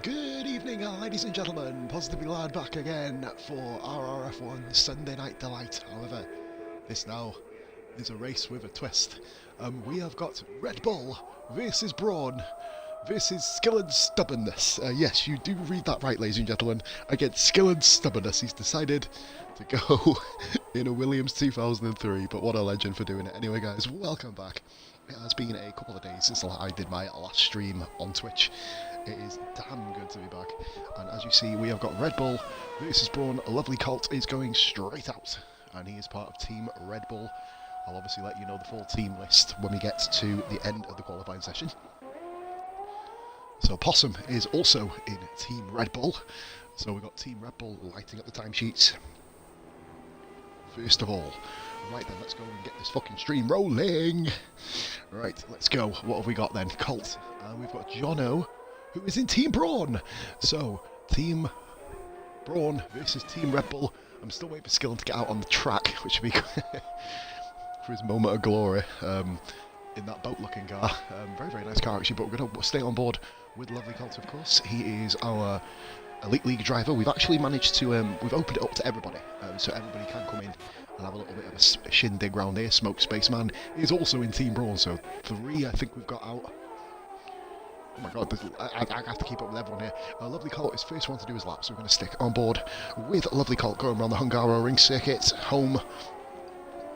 Good evening, ladies and gentlemen. Positively Lad back again for RRF1 Sunday Night Delight. However, this now is a race with a twist. We have got Red Bull versus BRAWN versus SKILLENs Stubbornness. Yes, you do read that right, ladies and gentlemen. Against SKILLENs Stubbornness, he's decided to go in a Williams 2003, but what a legend for doing it. Anyway, guys, welcome back. It has been a couple of days since I did my last stream on Twitch. It is damn good to be back, and as you see, we have got Red Bull versus BRAWN. A lovely Colt is going straight out, and he is part of Team Red Bull. I'll obviously let you know the full team list when we get to the end of the qualifying session. So Possum is also in Team Red Bull. So we've got Team Red Bull lighting up the timesheets. First of all, right then, let's go and get this fucking stream rolling. Right, let's go. What have we got then? Colt, and we've got Jono, who is in Team BRAWN. So, Team BRAWN versus Team Red Bull. I'm still waiting for Skillen to get out on the track, which would be for his moment of glory in that boat-looking car. Very, very nice car, actually, but we're going to stay on board with lovely Colt, of course. He is our Elite League driver. We've actually managed to, we've opened it up to everybody, so everybody can come in and have a little bit of a shindig round here. Smoke Spaceman is also in Team BRAWN, so 3 I think we've got out. Oh my god, I have to keep up with everyone here. Lovely Colt is first one to do his lap, so we're going to stick on board with Lovely Colt going around the Hungaroring circuit, home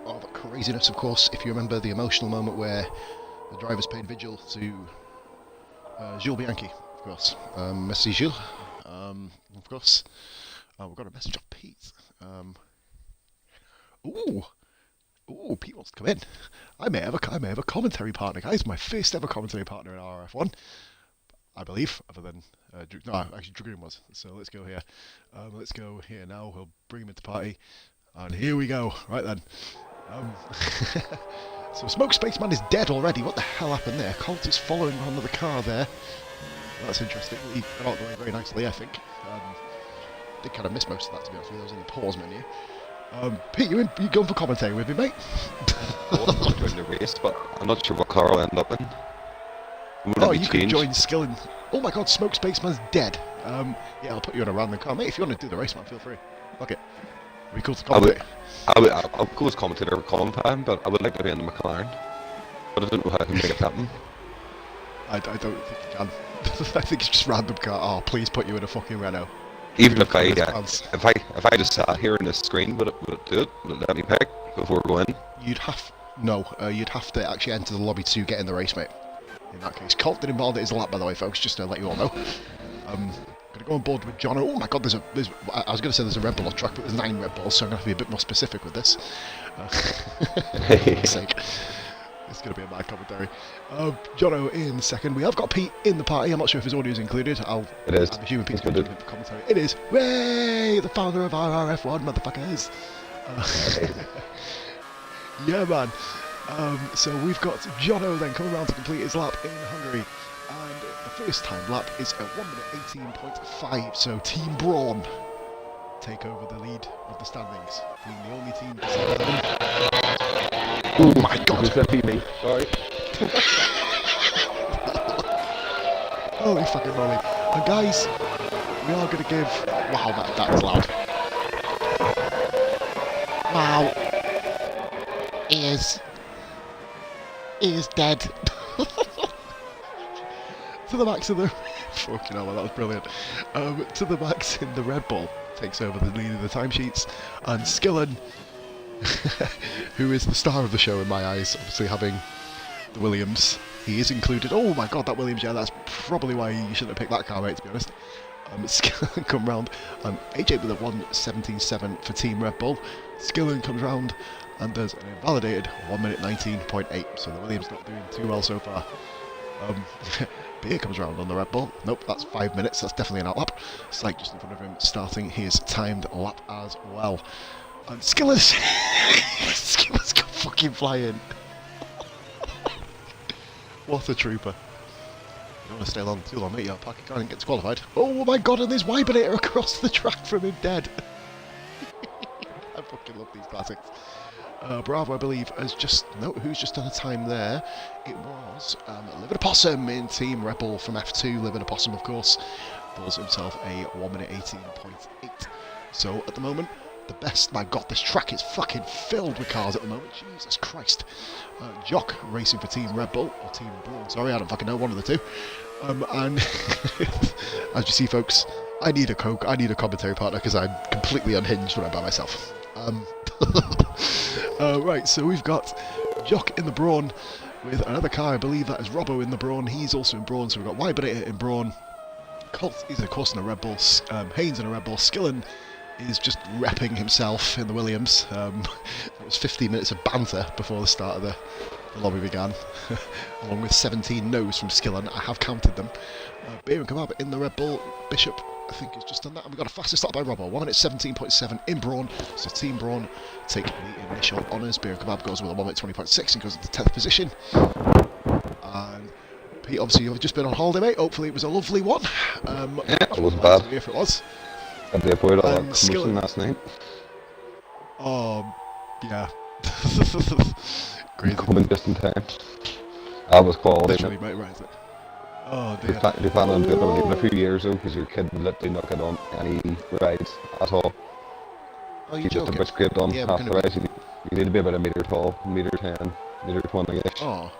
of craziness, of course. If you remember the emotional moment where the drivers paid vigil to Jules Bianchi, of course. Merci Jules, of course. We've got a message off Pete. Ooh, Pete wants to come in. I may have a commentary partner, guys. My first ever commentary partner in RRF1, I believe, other than no, actually Dragoon was. So let's go here. Let's go here now. We'll bring him into party, and here we go. Right then. So Smoke Spaceman is dead already. What the hell happened there? Colt is following on the car there. That's interesting. He got out the way very nicely, I think. Did kind of miss most of that, to be honest with you. I was in the pause menu. Pete, you going for commentary with me, mate? I wasn't joining the race, but I'm not sure what car I'll end up in. Oh, you can join Skillen. Oh my god, Smoke Spaceman's dead. Yeah, I'll put you in a random car. Mate, if you want to do the race, man, feel free. Fuck it. It'd be cool to commentate. I'll go as commentator for column time, but I would like to be in the McLaren. But I don't know how I can make it happen. I don't think you can. I think it's just random car. Oh, please put you in a fucking Renault. Even if I just sat here on this screen, would it do it? Would it let me pick before going? You'd have to actually enter the lobby to get in the race, mate. In that case, Colt didn't bother his lap, by the way, folks. Just to let you all know. Gonna go on board with John. Oh my god, I was gonna say there's a Red Bull on track, but there's 9 Red Bulls, so I'm gonna have to be a bit more specific with this. For fuck's sake. It's going to be a mad commentary. Jono in second. We have got Pete in the party. I'm not sure if his audio is included. It is. I'm assuming Pete's going to do the commentary. It is. Way the founder of RRF1, motherfuckers. Yeah, man. So we've got Jono then coming around to complete his lap in Hungary. And the first time lap is at 1 minute 18.5. So Team BRAWN take over the lead of the standings, being the only team to set. Oh my god! Me. Sorry. Holy fucking moly. And guys, we are going to give... Wow, that was loud. Wow. He is dead. To the max of the... Fucking hell, that was brilliant. To the max in the Red Bull takes over the lead of the timesheets, and Skillen, who is the star of the show in my eyes, obviously having the Williams. He is included. Oh my god, that Williams, yeah, that's probably why you shouldn't have picked that car, mate, to be honest. Skillen come round, AJ with a 1:17.7 for Team Red Bull. Skillen comes round and does an invalidated 1 minute 19.8, so the Williams not doing too well so far. Beer comes round on the Red Bull. Nope, that's 5 minutes, that's definitely an outlap. Sight just in front of him, starting his timed lap as well. And Skillen's go fucking flying. What a trooper. You don't want to stay too long, mate. Your parking car didn't get qualified. Oh my god, and there's Wibinator across the track from him dead. I fucking love these classics. Bravo, I believe, has just... No, who's just done a time there? It was Living a Possum in Team Red Bull from F2. Living a Possum, of course. pulls himself a 1 minute 18.8. So at the moment, the best. My God, this track is fucking filled with cars at the moment. Jesus Christ. Jock racing for Team Red Bull, or Team Brawn, sorry, I don't fucking know, one of the two. And as you see, folks, I need a Coke, I need a commentary partner because I'm completely unhinged when I'm by myself. Right, so we've got Jock in the Brawn with another car, I believe that is Robbo in the Brawn. He's also in Brawn, so we've got Wybernator in Brawn. Colt is of course in a Red Bull, Haynes in a Red Bull, Skillen is just repping himself in the Williams. It was 15 minutes of banter before the start of the lobby began, along with 17 no's from Skillen. I have counted them. Beer and Kebab in the Red Bull. Bishop, I think, has just done that. And we've got a faster start by Robbo. 1 minute 17.7 in Brawn. So Team Brawn take the initial honours. Beer and Kebab goes with a 1 minute 20.6 and goes into 10th position. And Pete, obviously, you've just been on holiday, mate. Hopefully, it was a lovely one. Yeah, it wasn't bad. If it was. Had to avoid all that commotion last night. Oh, yeah. Crazy. Coming just in time. I was quality. Literally, mate, right. Oh, dear. You plan on doing it in a few years though, because your kid would literally not get on any rides at all. Oh, He's just a bit scraped on half the rides. You need to be about a metre tall, metre 10, metre 20-ish. Oh.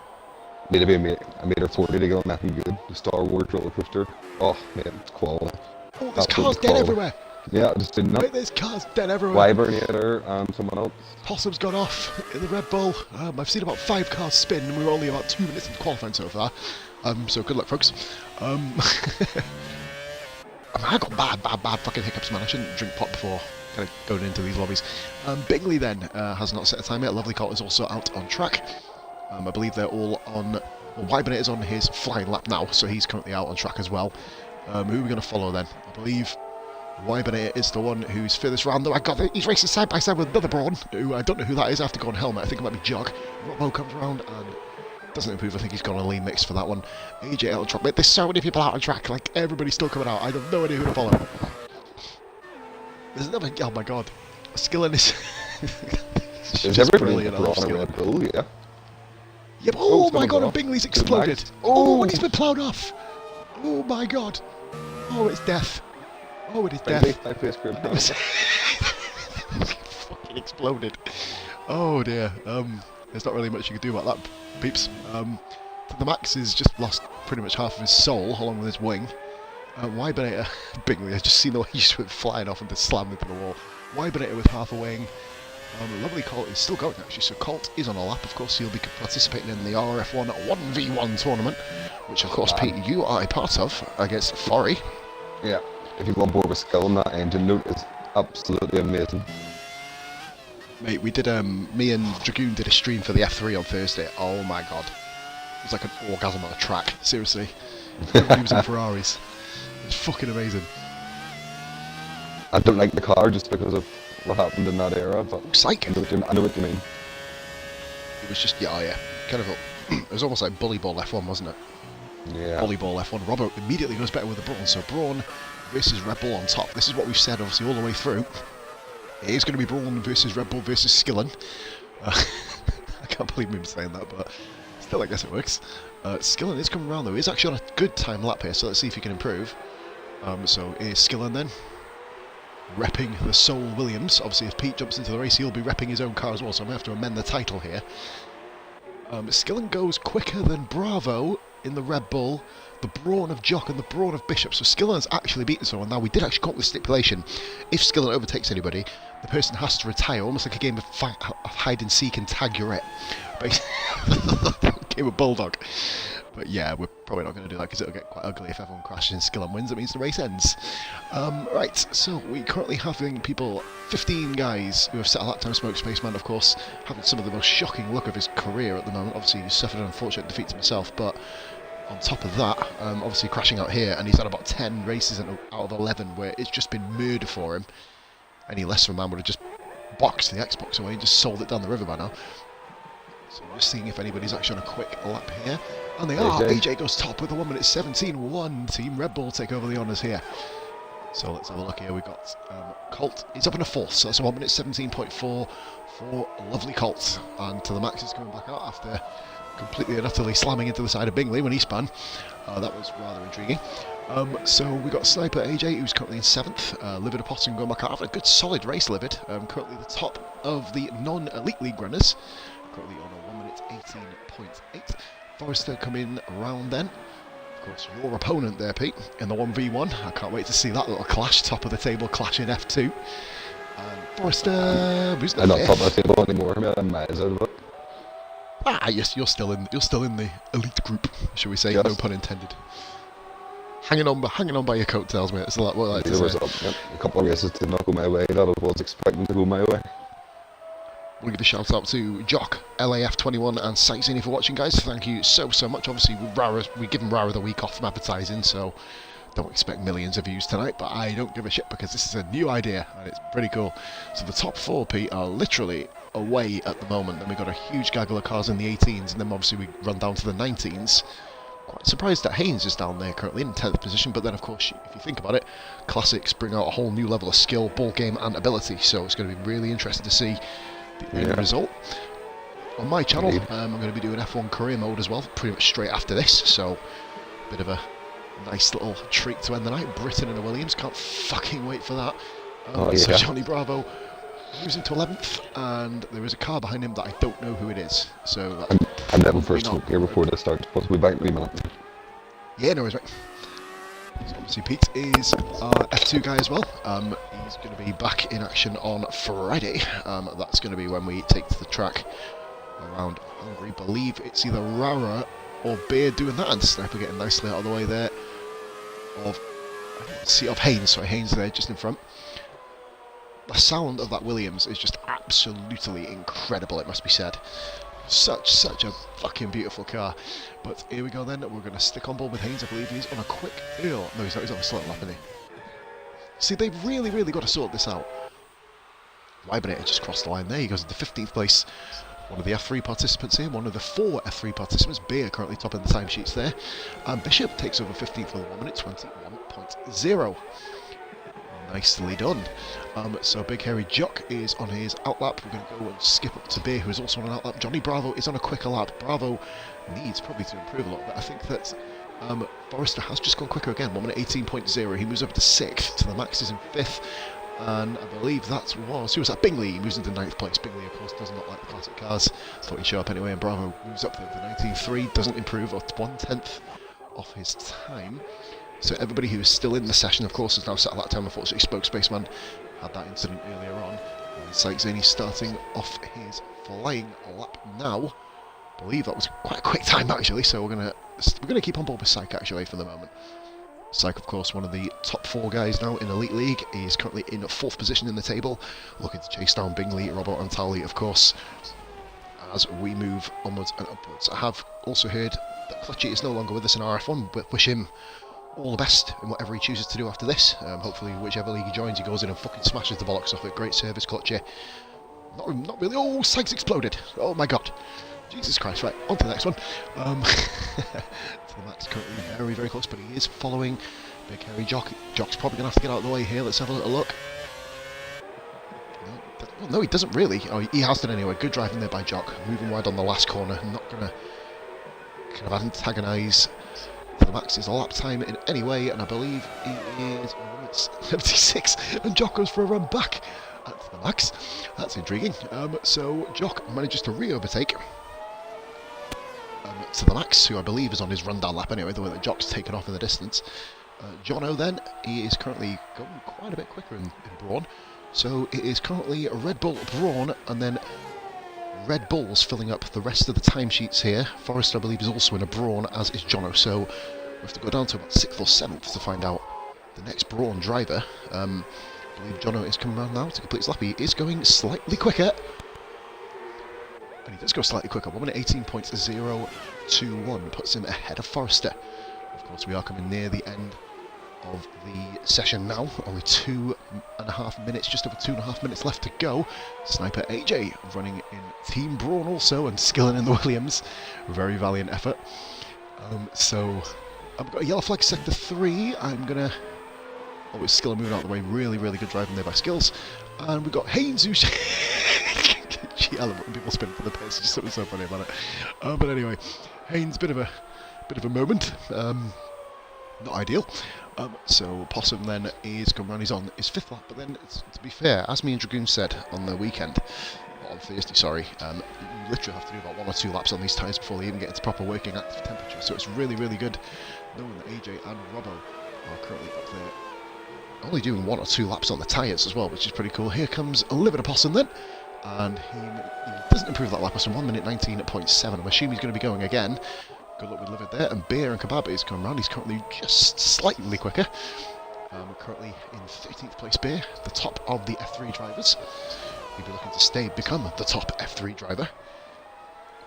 Need to be a metre 40 to get on nothing good. The Star Wars roller coaster. Oh, man, it's quality. Oh, there's cars dead everywhere. Yeah, I just didn't know. Wait, there's cars dead everywhere. Wybernator and someone else. Possum's gone off in the Red Bull. I've seen about 5 cars spin, and we're only about 2 minutes into qualifying so far. So good luck, folks. I got bad fucking hiccups, man. I shouldn't drink pot before kind of going into these lobbies. Bingley then has not set a time yet. Lovely Colt is also out on track. I believe they're all on. Well, Wybernator's on his flying lap now, so he's currently out on track as well. Who are we going to follow then? I believe Wybernator is the one who's furthest round, though. He's racing side by side with another Brawn, who I don't know who that is. I have to go on helmet. I think it might be Jog. Robbo comes around and doesn't improve. I think he's gone on a lean mix for that one. AJ out on track. There's so many people out on track. Like, everybody's still coming out. I have no idea who to follow. There's another. Oh my God. Skillen is. There's everybody in the Red Bull, yeah. Yep. Oh my God, and Bingley's exploded. Oh, and he's been ploughed off. Oh my God. Oh, it's death. Oh, it is death. Fucking exploded. Oh dear. There's not really much you can do about that, peeps. The Max has just lost pretty much half of his soul along with his wing. Wybernator, Bingley, I've just seen the way he just went flying off and just slammed into the wall. Wybernator with half a wing. Lovely Colt is still going actually, so Colt is on a lap. Of course, he'll be participating in the RRF1 1v1 tournament, which of course, Pete, you are a part of against Forry. Yeah, if you go on board with Skill, that engine note is absolutely amazing. Mate, we did, me and Dragoon did a stream for the F3 on Thursday. Oh my God. It was like an orgasm on a track, seriously. Everybody was in Ferraris. It was fucking amazing. I don't like the car just because of what happened in that era, but Psych. I know what you mean. It was just, yeah, kind of, it was almost like Bully Ball F1, wasn't it? Yeah. Bully Ball F1. Robbo immediately goes better with the Brawn, so Brawn versus Red Bull on top. This is what we've said, obviously, all the way through. It is going to be Brawn versus Red Bull versus Skillen. I can't believe me saying that, but still, I guess it works. Skillen is coming around, though. He's actually on a good time lap here, so let's see if he can improve. So here's Skillen then. Repping the Soul Williams. Obviously, if Pete jumps into the race, he'll be repping his own car as well, so I'm going to have to amend the title here. Skillen goes quicker than Bravo in the Red Bull, the Brawn of Jock and the Brawn of Bishop. So Skillen's actually beaten someone. Now, we did actually come up with stipulation. If Skillen overtakes anybody, the person has to retire, almost like a game of hide and seek and tag you're it. Game of Bulldog. But yeah, we're probably not going to do that because it'll get quite ugly if everyone crashes and Skillen wins. It means the race ends. Right, so we currently having people, 15 guys who have set a lap time. Smoke Spaceman, of course, having some of the most shocking look of his career at the moment. Obviously, he suffered an unfortunate defeat to himself, but on top of that, obviously crashing out here, and he's had about 10 races out of 11 where it's just been murder for him. Any less of a man would have just boxed the Xbox away and just sold it down the river by now. So just seeing if anybody's actually on a quick lap here. And they are. AJ goes top with a 1 minute 17.1. Team Red Bull take over the honours here. So let's have a look here. We've got Colt. He's up in a fourth, so that's a 1 minute 17.4 for lovely Colt. And to the Max is coming back out after completely and utterly slamming into the side of Bingley when he spun. That was rather intriguing. So we got Sniper AJ, who's currently in 7th. Livid Apostle going back out. A good solid race, Livid. Currently the top of the non-elite league runners. Currently on a 1 minute 18.8. Forrester coming round then. Of course, your opponent there, Pete, in the 1v1. I can't wait to see that little clash. Top of the table clash in F2. Forrester, who's the I'm not fifth? top of the table anymore. I'm miles out of it. Ah, yes, you're still in the elite group, shall we say? Yes. No pun intended. Hanging on by your coattails, mate. That's what I like to There was say. a couple of races did not go my way that I was expecting to go my way. We'll give a shout out to Jock, LAF21 and Sightseeing for watching, guys. Thank you so much. Obviously, we give Rara the week off from advertising, so don't expect millions of views tonight, but I don't give a shit because this is a new idea and it's pretty cool. So the top 4, Pete, are literally away at the moment. Then we've got a huge gaggle of cars in the 18s, and then obviously we run down to the 19s. Quite surprised that Haynes is down there currently in 10th position, but then of course, if you think about it, Classics bring out a whole new level of skill, ball game and ability, so it's going to be really interesting to see the end result. On my channel, I'm going to be doing F1 career mode as well, pretty much straight after this, so a bit of a nice little treat to end the night. Britain and a Williams, can't fucking wait for that. So Johnny Bravo moves into 11th, and there is a car behind him that I don't know who it is. So I'm level first here before this starts, but we'll be back in a minute. Yeah, no worries, mate. So obviously Pete is our F2 guy as well. He's going to be back in action on Friday. That's going to be when we take to the track around Hungary. Believe it's either Rara or Beard doing that, and Sniper getting nicely out of the way there of Haynes. Sorry, Haynes there just in front. The sound of that Williams is just absolutely incredible, it must be said. Such a fucking beautiful car. But here we go then, we're going to stick on board with Haynes. I believe he's on a quick... No, he's not, he's on a slow lap, isn't he? See, they've really got to sort this out. Wybernator just crossed the line there, he goes into 15th place. One of the F3 participants here, one of the 4 F3 participants. Beer currently top in the timesheets there. And Bishop takes over 15th with a 1 minute 21.0. Nicely done. So Big Hairy Jock is on his outlap. We're going to go and skip up to Beer, who is also on an outlap. Johnny Bravo is on a quicker lap. Bravo needs probably to improve a lot, but I think that Forrester has just gone quicker again. 1 minute 18.0. He moves up to 6th. To the Max is in 5th. And I believe that was... Who was that? Bingley. He moves into 9th place. Bingley, of course, does not like the classic cars. Thought he'd show up anyway. And Bravo moves up there to 19.3. Doesn't improve, or 1/10 off his time. So everybody who is still in the session, of course, has now set a lap time. Unfortunately, Spoke Spaceman had that incident earlier on. And Sightseeing starting off his flying lap now. I believe that was quite a quick time, actually. So we're gonna keep on board with Syke, actually, for the moment. Syke, of course, one of the top 4 guys now in Elite League. He is currently in 4th position in the table, looking to chase down Bingley, Robert and Tali, of course, as we move onwards and upwards. I have also heard that Clutchy is no longer with us in RF1, but wish him all the best in whatever he chooses to do after this. Hopefully, whichever league he joins, he goes in and fucking smashes the bollocks off it. Great service, Clutchy. Not really. Oh, Sykes exploded. Oh my god. Jesus Christ. Right, on to the next one. To the Max, currently very close, but he is following Big Hairy Jock. Jock's probably going to have to get out of the way here. Let's have a little look. No, he doesn't really. Oh, he has done anyway. Good driving there by Jock. Moving wide on the last corner. Not going to kind of antagonise the Max's lap time in any way, and I believe he is 76, and Jock goes for a run back at the Max. That's intriguing. So Jock manages to re-overtake to the Max, who I believe is on his rundown lap anyway, the way that Jock's taken off in the distance. Jono then, he is currently going quite a bit quicker in Brawn. So it is currently Red Bull, Brawn, and then Red Bull's filling up the rest of the timesheets here. Forrester, I believe, is also in a Brawn, as is Jono. So we have to go down to about 6th or 7th to find out the next Brawn driver. I believe Jono is coming around now to complete his lap. He is going slightly quicker. And he does go slightly quicker. 1 minute 18.021 puts him ahead of Forrester. Of course, we are coming near the end of the session now. Only 2.5 minutes, just over 2.5 minutes left to go. Sniper AJ running in Team Brawn also, and skilling in the Williams. Very valiant effort. So I've got a yellow flag sector 3. I'm gonna always Skiller moving out of the way. Really good driving there by Skills. And we've got Haynes, who's gee, I love when people spin for the pace. It's just something so funny about it. But anyway, Haynes, bit of a moment. not ideal. So Possum then is come round, he's on his 5th lap, but then, to be fair, as me and Dragoon said on the weekend, on Thursday, sorry, you literally have to do about 1 or 2 laps on these tyres before they even get into proper working active temperature, so it's really, really good knowing that AJ and Robbo are currently up there, only doing 1 or 2 laps on the tyres as well, which is pretty cool. Here comes Livid Possum then, and he doesn't improve that lap, it's 1 minute 19.7, I'm assuming he's going to be going again. Good luck with Livid there, and Beer and Kebab is coming round. He's currently just slightly quicker. Currently in 13th place, Beer, the top of the F3 drivers. He'll be looking to become the top F3 driver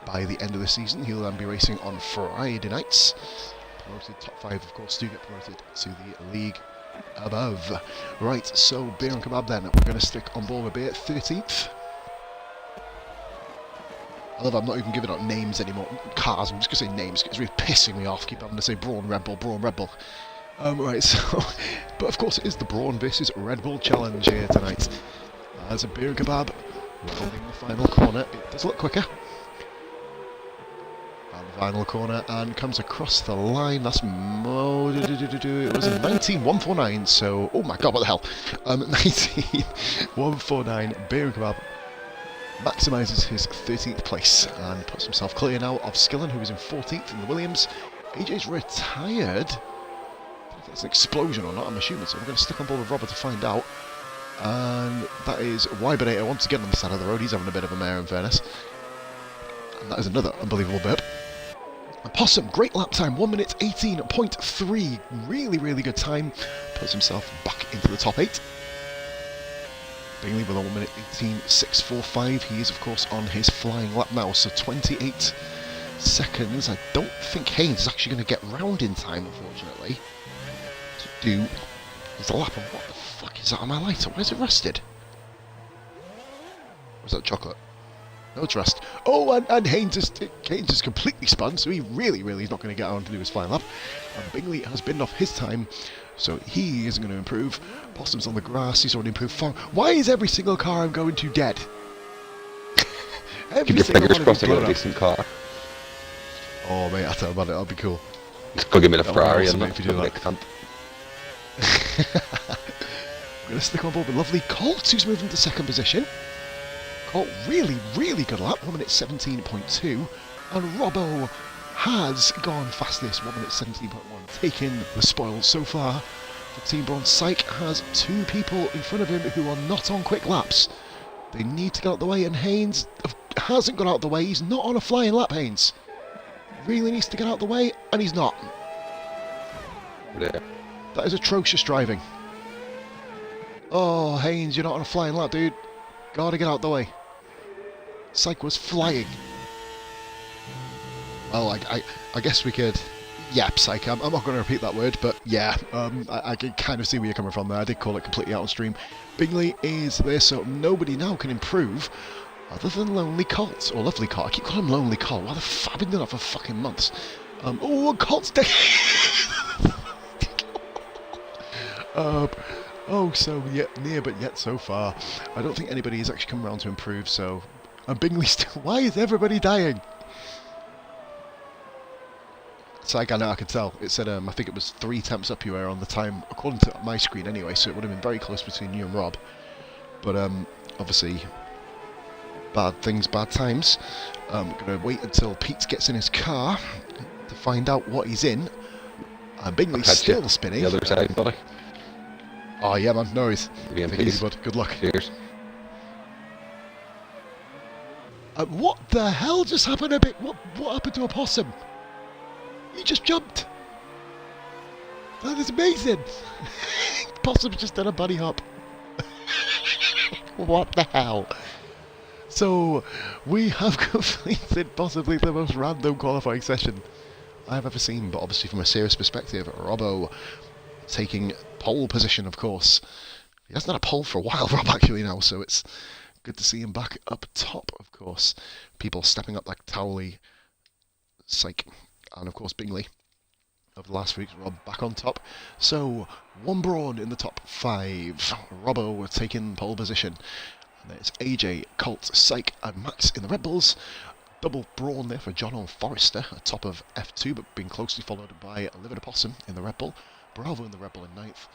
by the end of the season. He'll then be racing on Friday nights. Promoted top 5, of course, do get promoted to the league above. Right, so Beer and Kebab then. We're going to stick on board with Beer, 13th. I love I'm not even giving out names anymore. Cars, I'm just going to say names. It's really pissing me off. Keep having to say BRAWN, Red Bull, BRAWN, Red Bull. Right, so... But of course it is the BRAWN versus Red Bull challenge here tonight. As a Beer and Kebab holding the final corner. It does look quicker. And the final corner and comes across the line. That's... It was a 19.149, so... Oh my god, what the hell? 19.149, Beer and Kebab maximises his 13th place and puts himself clear now of Skillen, who is in 14th in the Williams. AJ's retired. I don't know if that's an explosion or not, I'm assuming, so we're going to stick on board with Robert to find out. And that is Wybernator once again on the side of the road. He's having a bit of a mare, in fairness. And that is another unbelievable burp. And Possum, great lap time, 1 minute 18.3. Really, really good time. Puts himself back into the top 8. Bingley with a 1 minute 18.645. He is, of course, on his flying lap now, so 28 seconds. I don't think Haynes is actually going to get round in time, unfortunately, to do his lap. And what the fuck is that on my lighter? Where's it rusted? Or is that chocolate? No, it's rust. Oh, and Haynes is completely spun, so he really is not going to get on to do his flying lap. And Bingley has binned off his time, so he isn't going to improve. Possum's on the grass, he's already improved far. Why is every single car I'm going to dead? Keep your fingers crossed I got a decent car. Oh mate, I'll tell you about it, that'll be cool. Just go give me the Ferrari awesome, and if you do that. We're going to stick on board with lovely Colt, who's moved into 2nd position. Colt, really good lap, 1 minute 17.2. And Robbo has gone fastest, 1 minute 17.1, taking the spoils so far. The Team BRAWN Psych has 2 people in front of him who are not on quick laps. They need to get out the way, and Haynes hasn't got out the way. He's not on a flying lap, Haynes. Really needs to get out the way, and he's not. Yeah. That is atrocious driving. Oh, Haynes, you're not on a flying lap, dude. Gotta get out the way. Psych was flying. Well, I guess we could... Yeah, Psych, I'm not going to repeat that word, but yeah, I can kind of see where you're coming from there. I did call it completely out on stream. Bingley is there, so nobody now can improve other than Lonely Colt, or Lovely Colt. I keep calling him Lonely Colt. Why the fuck? I've been doing that for fucking months. Oh, Colt's dead. Oh, so yet near, but yet so far. I don't think anybody has actually come around to improve, so... And Bingley still... Why is everybody dying? Psych, I know, I could tell. It said, I think it was 3 temps up you were on the time, according to my screen anyway, so it would have been very close between you and Rob. But, obviously, bad things, bad times. I'm going to wait until Pete gets in his car to find out what he's in. And Bingley's still spinning. The other side, buddy. Oh, yeah, man, no worries. Take it easy, bud. Good luck. Cheers. What the hell just happened a bit? What happened to a possum? He just jumped. That is amazing. Possum's just done a bunny hop. What the hell? So, we have completed possibly the most random qualifying session I've ever seen, but obviously from a serious perspective, Robbo taking pole position, of course. He hasn't had a pole for a while, Rob, actually, now, so it's good to see him back up top, of course. People stepping up like Towley, Psych, and of course Bingley. Over the last week, Rob back on top. So, one BRAWN in the top 5. Robbo taking pole position. And there's AJ, Colt, Psych, and Max in the Red Bulls. Double brawn there for John and Forrester at top of F2, but being closely followed by Livid Opossum in the Red Bull. Bravo in the Red Bull in 9th.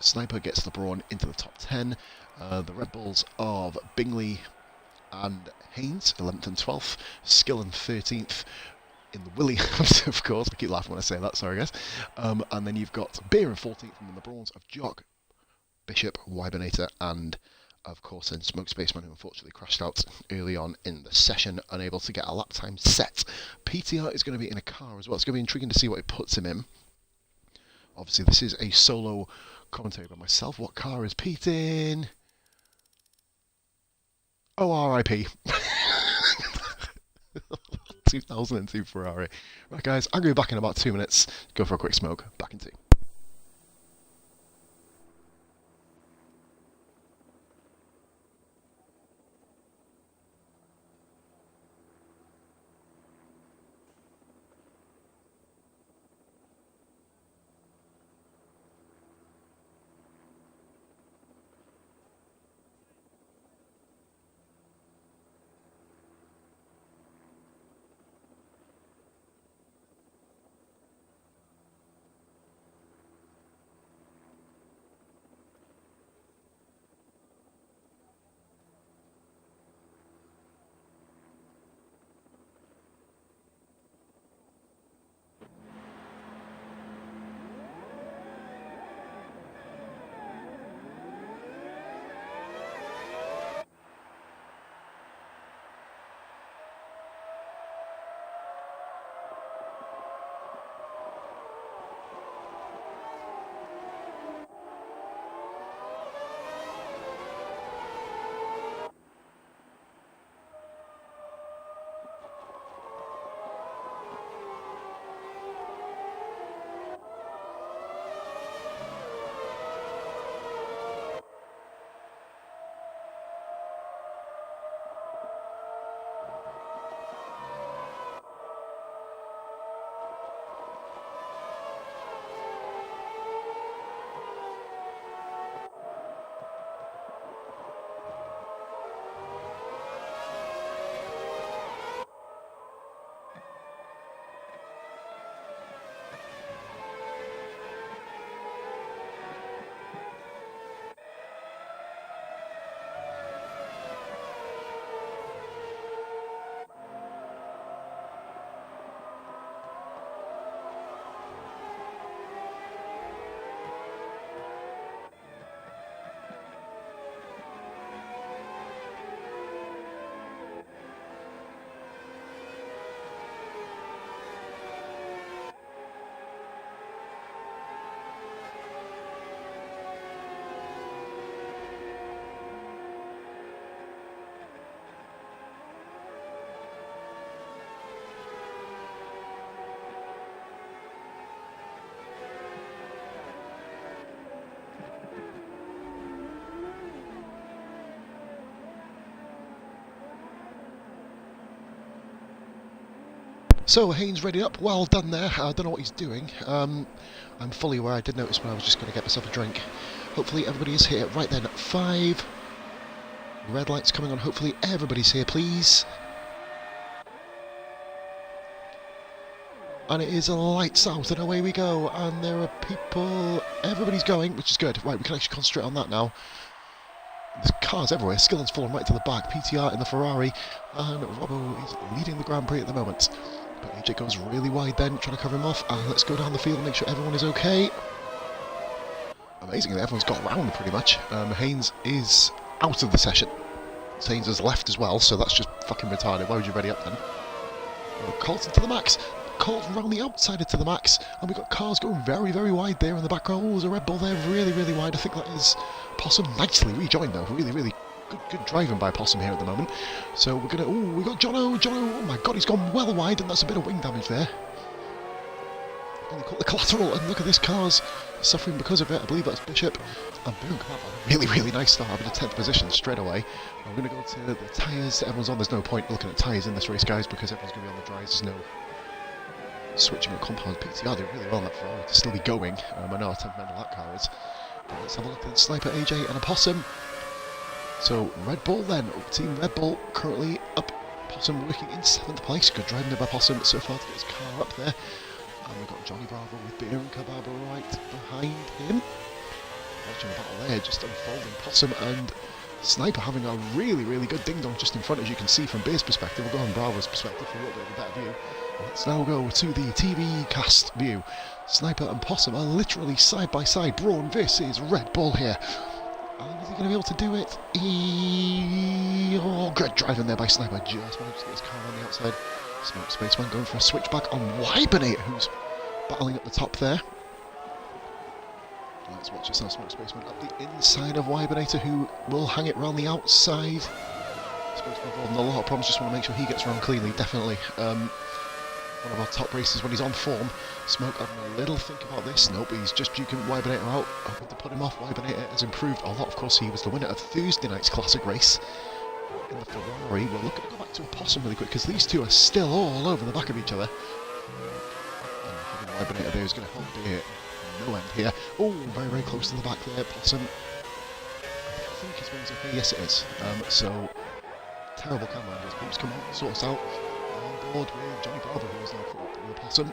Sniper gets the brawn into the top 10. The Red Bulls of Bingley and Haynes, 11th and 12th. Skillen 13th. In the Williams, of course. I keep laughing when I say that, sorry guys. And then you've got Beer in 14th, and then the brawns of Jock, Bishop, Wybernator, and of course then Smoke Spaceman, who unfortunately crashed out early on in the session, unable to get a lap time set. PTR is going to be in a car as well. It's going to be intriguing to see what it puts him in. Obviously this is a solo commentary by myself. What car is Pete in? Oh, RIP. 2002 Ferrari. Right guys, I'm going to be back in about 2 minutes. Go for a quick smoke. Back in 2. So Haynes ready up, well done there. I don't know what he's doing. I'm fully aware. I did notice when I was just going to get myself a drink. Hopefully everybody is here. Right then, 5. Red lights coming on. Hopefully everybody's here, please. And it is lights out and away we go. And there are people. Everybody's going, which is good. Right, we can actually concentrate on that now. There's cars everywhere. Skillen's falling right to the back. PTR in the Ferrari. And Robbo is leading the Grand Prix at the moment. But AJ goes really wide then, trying to cover him off. And let's go down the field and make sure everyone is okay. Amazingly, everyone's got round pretty much. Haynes is out of the session. Haynes has left as well, so that's just fucking retarded. Why would you ready up then? Well, Colton to the max. Colton round the outside to the max. And we've got cars going very, very wide there in the background. Oh, there's a Red Bull there, really, really wide. I think that is Possum nicely rejoined though. Really, really good driving by Possum here at the moment. So we're going to... Oh, we got Jono. Oh my god, he's gone well wide, and that's a bit of wing damage there. And they caught the collateral, and look at this, car's suffering because of it. I believe that's Bishop. And boom, come up on a really, really nice start, having a 10th position straight away. I'm going to go to the tyres. Everyone's on. There's no point looking at tyres in this race, guys, because everyone's going to be on the dries. There's no switching of compound. PTR did really well on that Ferrari to still be going. I know how temperamental that car is. But let's have a look at the Sniper, AJ, and a Possum. So, Red Bull then. Team Red Bull currently up Possum working in 7th place. Good driving there by Possum so far to get his car up there. And we've got Johnny Bravo with Beer and Kebab right behind him. Watching the battle there, just unfolding. Possum and Sniper having a really, really good ding-dong just in front, as you can see from Beer's perspective. We'll go on Bravo's perspective for a little bit of a better view. Let's now go to the TV cast view. Sniper and Possum are literally side by side. Brawn versus Red Bull here. And is he going to be able to do it? Oh, good driving there by Sniper. Just managed to get his car on the outside. Smoke Spaceman going for a switchback on Wybernator, who's battling at the top there. Let's watch this now. Smoke Spaceman at the inside of Wybernator, who will hang it round the outside. Spaceman involved in a lot of problems, just want to make sure he gets round cleanly, definitely. One of our top racers when he's on form. Smoke having a little think about this. Nope, he's just duking Wybernator out. Hoping to put him off. Wybernator has improved a lot. Of course, he was the winner of Thursday night's classic race in the Ferrari. We're looking to go back to a Possum really quick, because these two are still all over the back of each other. And having Wybernator there is going to help Beer. No end here. Oh, very, very close to the back there. Possum. I think his wing's okay. Yes, it is. So, terrible camera angles. Bumps come on, sort us out. On board with Johnny Bravo, who is now caught up with Possum.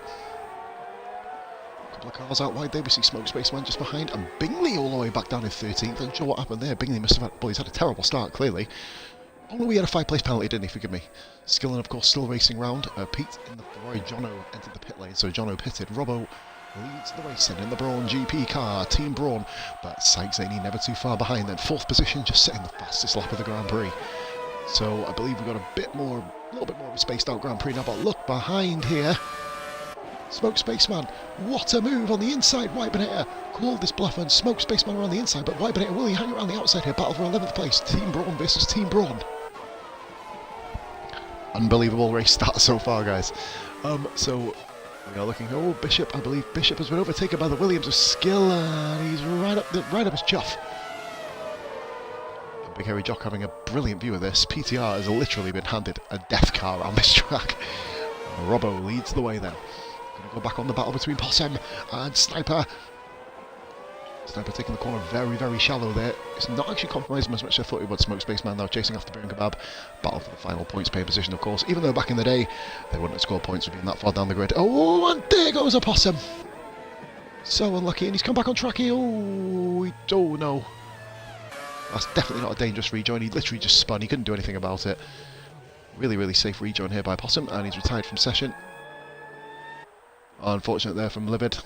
A couple of cars out wide there. We see Smoke Spaceman just behind, and Bingley all the way back down in 13th. I'm not sure what happened there. Bingley must have had. Well, he's had a terrible start, clearly. Oh no, he had a 5-place penalty, didn't he? Forgive me. Skillen, of course, still racing round. Pete in the Ferrari. Jono entered the pit lane, so Jono pitted. Robbo leads the racing in the Brawn GP car, Team Brawn, but Sykes Zaney never too far behind. Then 4th position, just setting the fastest lap of the Grand Prix. So I believe we've got a little bit more of a spaced out Grand Prix now. But look behind here, Smoke Spaceman. What a move on the inside. Wybernator called this bluff, and Smoke Spaceman around the inside, but Wybernator will he hang around the outside here? Battle for 11th place. Team Brawn versus Team Brawn. Unbelievable race start so far, guys. So we are looking. Oh, Bishop! I believe Bishop has been overtaken by the Williams of Skill, and he's right up his chuff. And Big Hairy Jock having a brilliant view of this. PTR has literally been handed a death car on this track. Robbo leads the way then. Going to go back on the battle between Possum and Sniper. Sniper taking the corner very, very shallow there. It's not actually compromising as much as I thought it would. Smoke Spaceman now chasing after Beer and Kebab. Battle for the final points pay position, of course. Even though back in the day, they wouldn't have scored points for being that far down the grid. Oh, and there goes a Possum. So unlucky, and he's come back on track here. Oh no. That's definitely not a dangerous rejoin. He literally just spun. He couldn't do anything about it. Really, really safe rejoin here by Possum, and he's retired from session. Unfortunate there from Livid.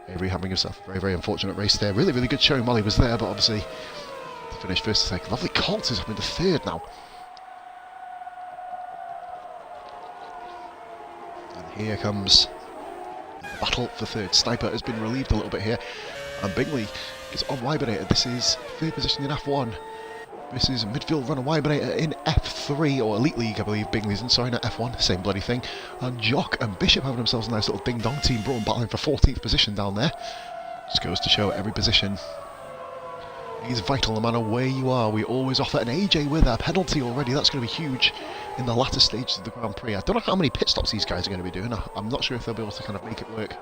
Avery having himself a very, very unfortunate race there. Really, really good showing while he was there, but obviously to finish first to second. Lovely Colt is up into 3rd now. And here comes the battle for 3rd. Sniper has been relieved a little bit here, and Bingley is on Wybernator. This is 3rd position in F1. This is midfield runner Wybernator in F3, or Elite League, I believe Bingley's in. Sorry, not F1, same bloody thing. And Jock and Bishop having themselves a nice little ding-dong. Team Brawn battling for 14th position down there. Just goes to show every position is vital no matter where you are. We always offer an AJ with a penalty already. That's going to be huge in the latter stages of the Grand Prix. I don't know how many pit stops these guys are going to be doing. I'm not sure if they'll be able to kind of make it work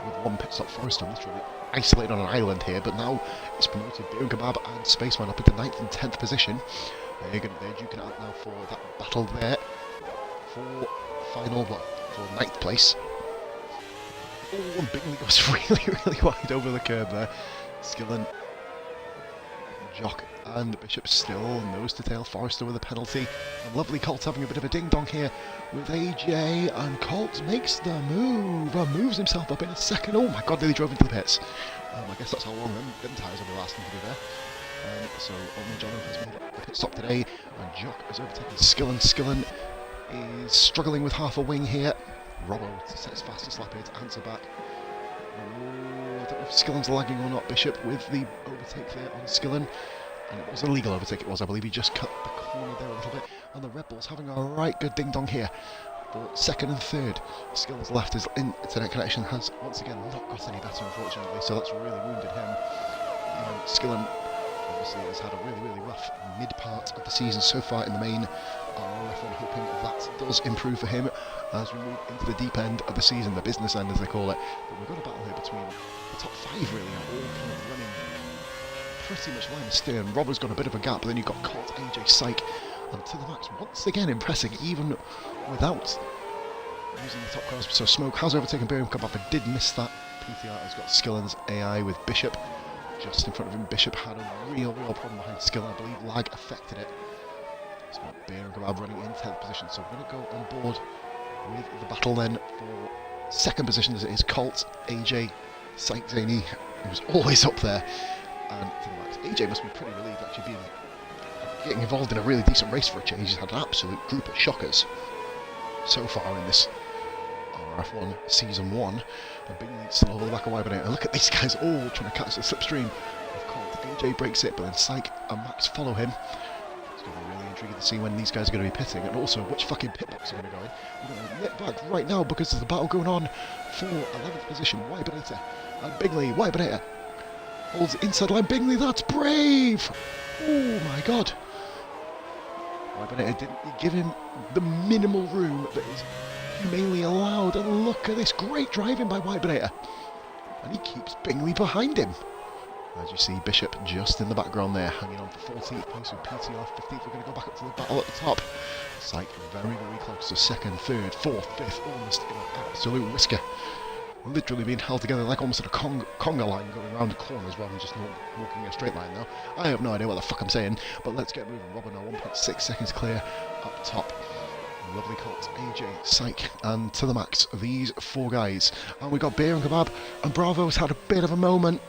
with one pit stop. Forrester literally isolated on an island here, but now it's promoted Beer and Kebab and Spaceman up into 9th and 10th position. They're duking it out now for that battle there for final, for 9th place. Oh, and Bingley goes really, really wide over the curb there. Skillen, Jock and Bishop still nose to tail. Forrester with a penalty. And lovely Colt having a bit of a ding-dong here with AJ, and Colt makes the move and moves himself up in a 2nd. Oh my god, nearly drove into the pits. I guess that's how long them tyres will be lasting to be there. So only Jono has made a pit stop today, and Jock has overtaken Skillen. Skillen is struggling with half a wing here. Robbo sets fastest lap here to answer back. Oh, I don't know if Skillen's lagging or not. Bishop with the overtake there on Skillen. And it was a legal overtake, it was. I believe he just cut the corner there a little bit. And the Red Bull's having a right good ding-dong here for 2nd and 3rd. Skillen's left his internet connection has once again not got any better, unfortunately, so that's really wounded him. Skillen obviously has had a really, really rough mid-part of the season so far in the main. RRF1 hoping that does improve for him as we move into the deep end of the season, the business end as they call it. But we've got a battle here between the top 5 really, are all kind of running pretty much line of stern. Robbo's got a bit of a gap, but then you've got Colt, AJ, Syke and to the max, once again impressing, even without using the top cars. So Smoke has overtaken BRAWN, but did miss that. PTR has got SKILLENs AI with Bishop just in front of him. Bishop had a real problem behind Skillen. I believe lag affected it. So BRAWN running in 10th position. So we're going to go on board with the battle then for second position, as it is Colt, AJ, Syke Zaney, who's always up there, and to the max. AJ must be pretty relieved actually getting involved in a really decent race for a change. He's had an absolute group of shockers so far in this RRF1 Season 1. A big lead still over the back of Wybernator. And look at these guys all trying to catch the slipstream of Colt. AJ breaks it, but then Syke and Max follow him. It's going to be really intriguing to see when these guys are going to be pitting, and also which fucking pit box are going to go in. We're going to nip back right now because there's a battle going on for 11th position. Wybernator and Bingley. Wybernator holds the inside line. Bingley, that's brave! Oh my god. Wybernator didn't give him the minimal room that is humanely allowed, and look at this great driving by Wybernator, and he keeps Bingley behind him. As you see, Bishop just in the background there, hanging on for 14th place with PTR 15th. We're going to go back up to the battle at the top. Syke very close to second, third, fourth, fifth, almost in an absolute whisker. Literally being held together like almost a conga line going around the corners rather than just walking a straight line now. I have no idea what the fuck I'm saying, but let's get moving. Robin now 1.6 seconds clear up top. Lovely Colt, AJ, Syke, and to the max, these four guys. And we got Beer and Kebab, and Bravo's had a bit of a moment.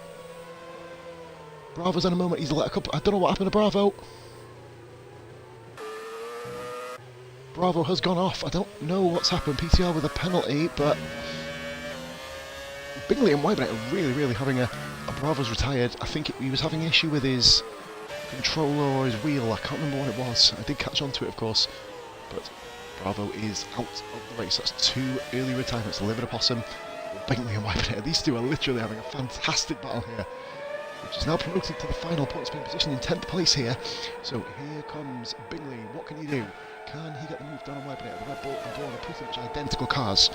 Bravo's had a moment, he's let a couple, I don't know what happened to Bravo. Bravo has gone off, I don't know what's happened. PTR with a penalty, but Bingley and Wybernator are really having a Bravo's retired. I think he was having an issue with his controller or his wheel, I can't remember what it was. I did catch on to it, of course, but Bravo is out of the race. That's two early retirements. Liver Possum, Bingley and Wybernator. These two are literally having a fantastic battle here, which is now promoted to the final points pin position in 10th place here. So here comes Bingley. What can he do? Can he get the move done on Wybernator? The Red Bull and BRAWN are pretty much identical cars,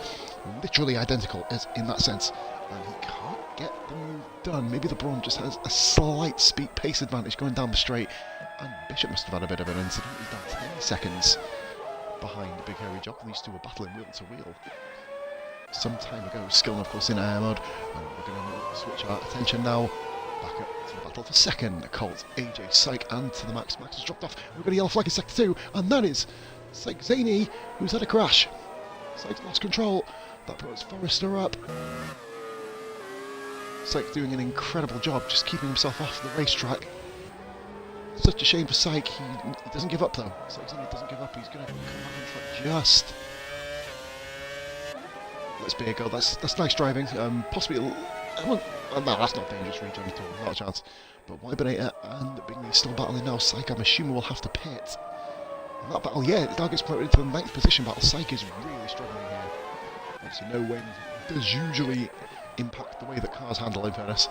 literally identical as in that sense, and he can't get the move done. Maybe the BRAWN just has a slight speed pace advantage going down the straight, and Bishop must have had a bit of an incident. He's down 10 seconds behind Big Hairy Jock. These two were battling wheel to wheel some time ago. Skillen, of course, in air mode, and we're going to switch our attention now back up to the battle for second. Colt, AJ, Syke, and to the max. Max has dropped off. We've got a yellow flag in sector 2, and that is Syke Zaney, who's had a crash. Syke's lost control. That puts Forrester up. Syke's doing an incredible job just keeping himself off the racetrack. Such a shame for Syke. He doesn't give up though. Syke Zaney doesn't give up. He's going to come back on track just. Let's be a go. That's nice driving. Possibly. No, that's not dangerous rejoin at all. Not a chance. But Wybernator and Bingley still battling now. Syke, I'm assuming, will have to pit. And that battle, yeah, it now gets promoted into the 9th position battle. Syke is really struggling here. Obviously, no win does usually impact the way that cars handle, in fairness.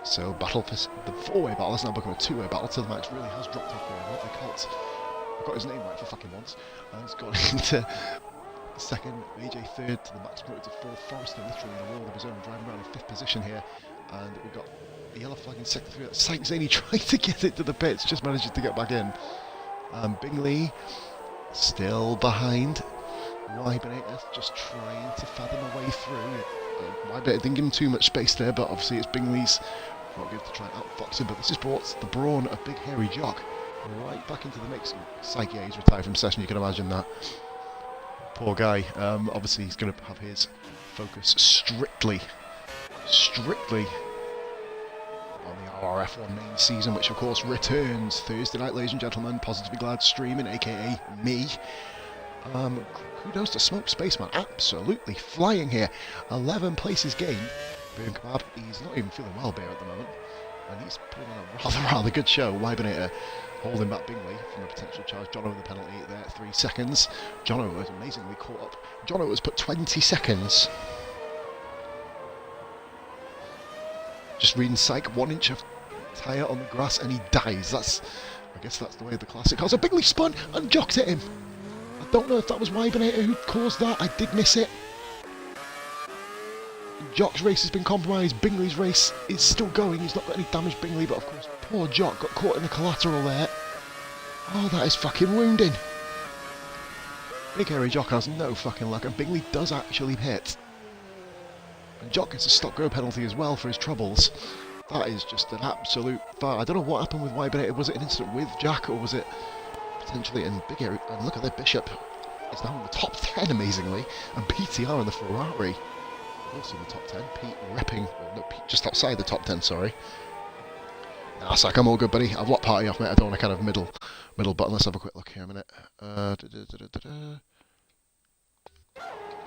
So, battle for the 4-way battle has now become a 2-way battle. To the max really has dropped off here. Lovely Colt. I've got his name right for fucking once. He's gone into second, AJ third, to the max promoted to fourth. Forrester literally in the world of his own, driving around in 5th position here. And we've got a yellow flag in sector 3. Syke Zaney trying to get it to the pits, just manages to get back in. Bingley still behind. Wybernator just trying to fathom a way through. Wybernator didn't give him too much space there, but obviously it's Bingley's prerogative to try and outfox him. But this has brought the BRAWN, a Big Hairy Jock, right back into the mix. Syke, yeah, he's retired from session, you can imagine that. Poor guy. Obviously he's going to have his focus strictly on the RRF1 main season, which of course returns Thursday night, ladies and gentlemen. Positively Glad streaming, aka me. Kudos to Smoke Spaceman, absolutely flying here. 11 places gained. Beer and Kebab, he's not even feeling well, Beer, at the moment, and he's putting on a rather good show. Wybernator holding back Bingley from a potential charge. Jono with the penalty there, 3 seconds. Jono was amazingly caught up. Jono has put 20 seconds. Just reading Syke, 1 inch of tyre on the grass and he dies. I guess that's the way of the classic cars. So Bingley spun and jocked at him. I don't know if that was Wybernator who caused that. I did miss it. Jock's race has been compromised. Bingley's race is still going. He's not got any damage, Bingley, but of course, poor Jock got caught in the collateral there. Oh, that is fucking wounding. Big hairy Jock has no fucking luck, and Bingley does actually hit. And Jock gets a stop-go penalty as well for his troubles. That is just an absolute far. I don't know what happened with Wybernator. Was it an incident with Jack, or was it potentially in Big Hairy? And look at their Bishop. It's now in the top 10, amazingly. And PTR in the Ferrari. Also in the top 10. Pete repping. No, Pete just outside the top 10, sorry. Nah, Sack, I'm all good, buddy. I've locked party off, mate. I don't want to kind of middle button. Let's have a quick look here a minute.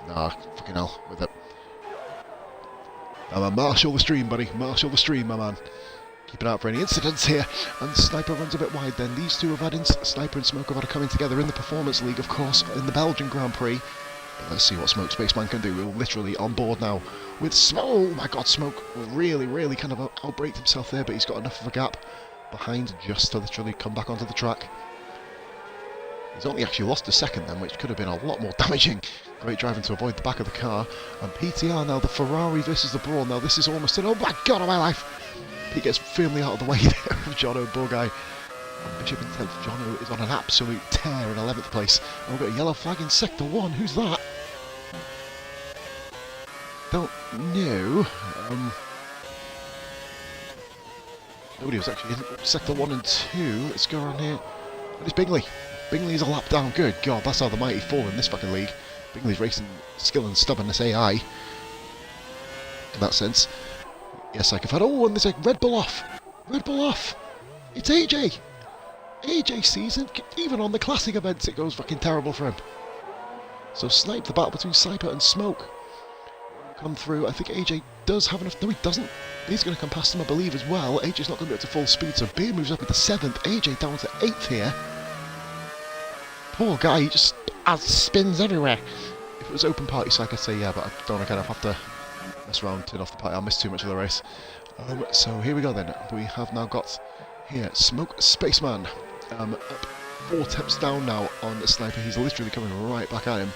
Nah, fucking hell with it. Marshal the stream, buddy. Marshal the stream, my man. Keep an eye out for any incidents here. And Sniper runs a bit wide then. These two have had Sniper and Smoke have had a coming together in the Performance League, of course, in the Belgian Grand Prix. But let's see what Smoke Spaceman can do. We're literally on board now with Smoke. Oh my god, Smoke really kind of outbraked himself there, but he's got enough of a gap behind just to literally come back onto the track. He's only actually lost a second then, which could have been a lot more damaging. Great driving to avoid the back of the car. And PTR now, the Ferrari versus the BRAWN. Now this is almost an, oh my god, of my life! He gets firmly out of the way there of Jono Bogai. And Bishop in 10th. Jono is on an absolute tear in 11th place. And we've got a yellow flag in Sector 1. Who's that? Don't know. Nobody was actually in Sector 1 and 2. Let's go around here. And it's Bingley. Bingley is a lap down. Good God, that's how the mighty fall in this fucking league. Bingley's racing skill and stubbornness AI. In that sense. Yes, I can find. Oh, and there's a Red Bull off. Red Bull off. It's AJ. AJ season. Even on the classic events, it goes fucking terrible for him. So Snipe, the battle between Sniper and Smoke. Come through. I think AJ does have enough. No, he doesn't. He's going to come past him, I believe, as well. AJ's not going to be up to full speed, so Beer moves up into 7th. AJ down to 8th here. Poor guy, he just spins everywhere. If it was open party psych, I'd say yeah, but I don't want to kind of have to mess around, turn off the party. I'll miss too much of the race. So here we go then. We have now got here Smoke Spaceman up 4 temps down now on the Sniper. He's literally coming right back at him.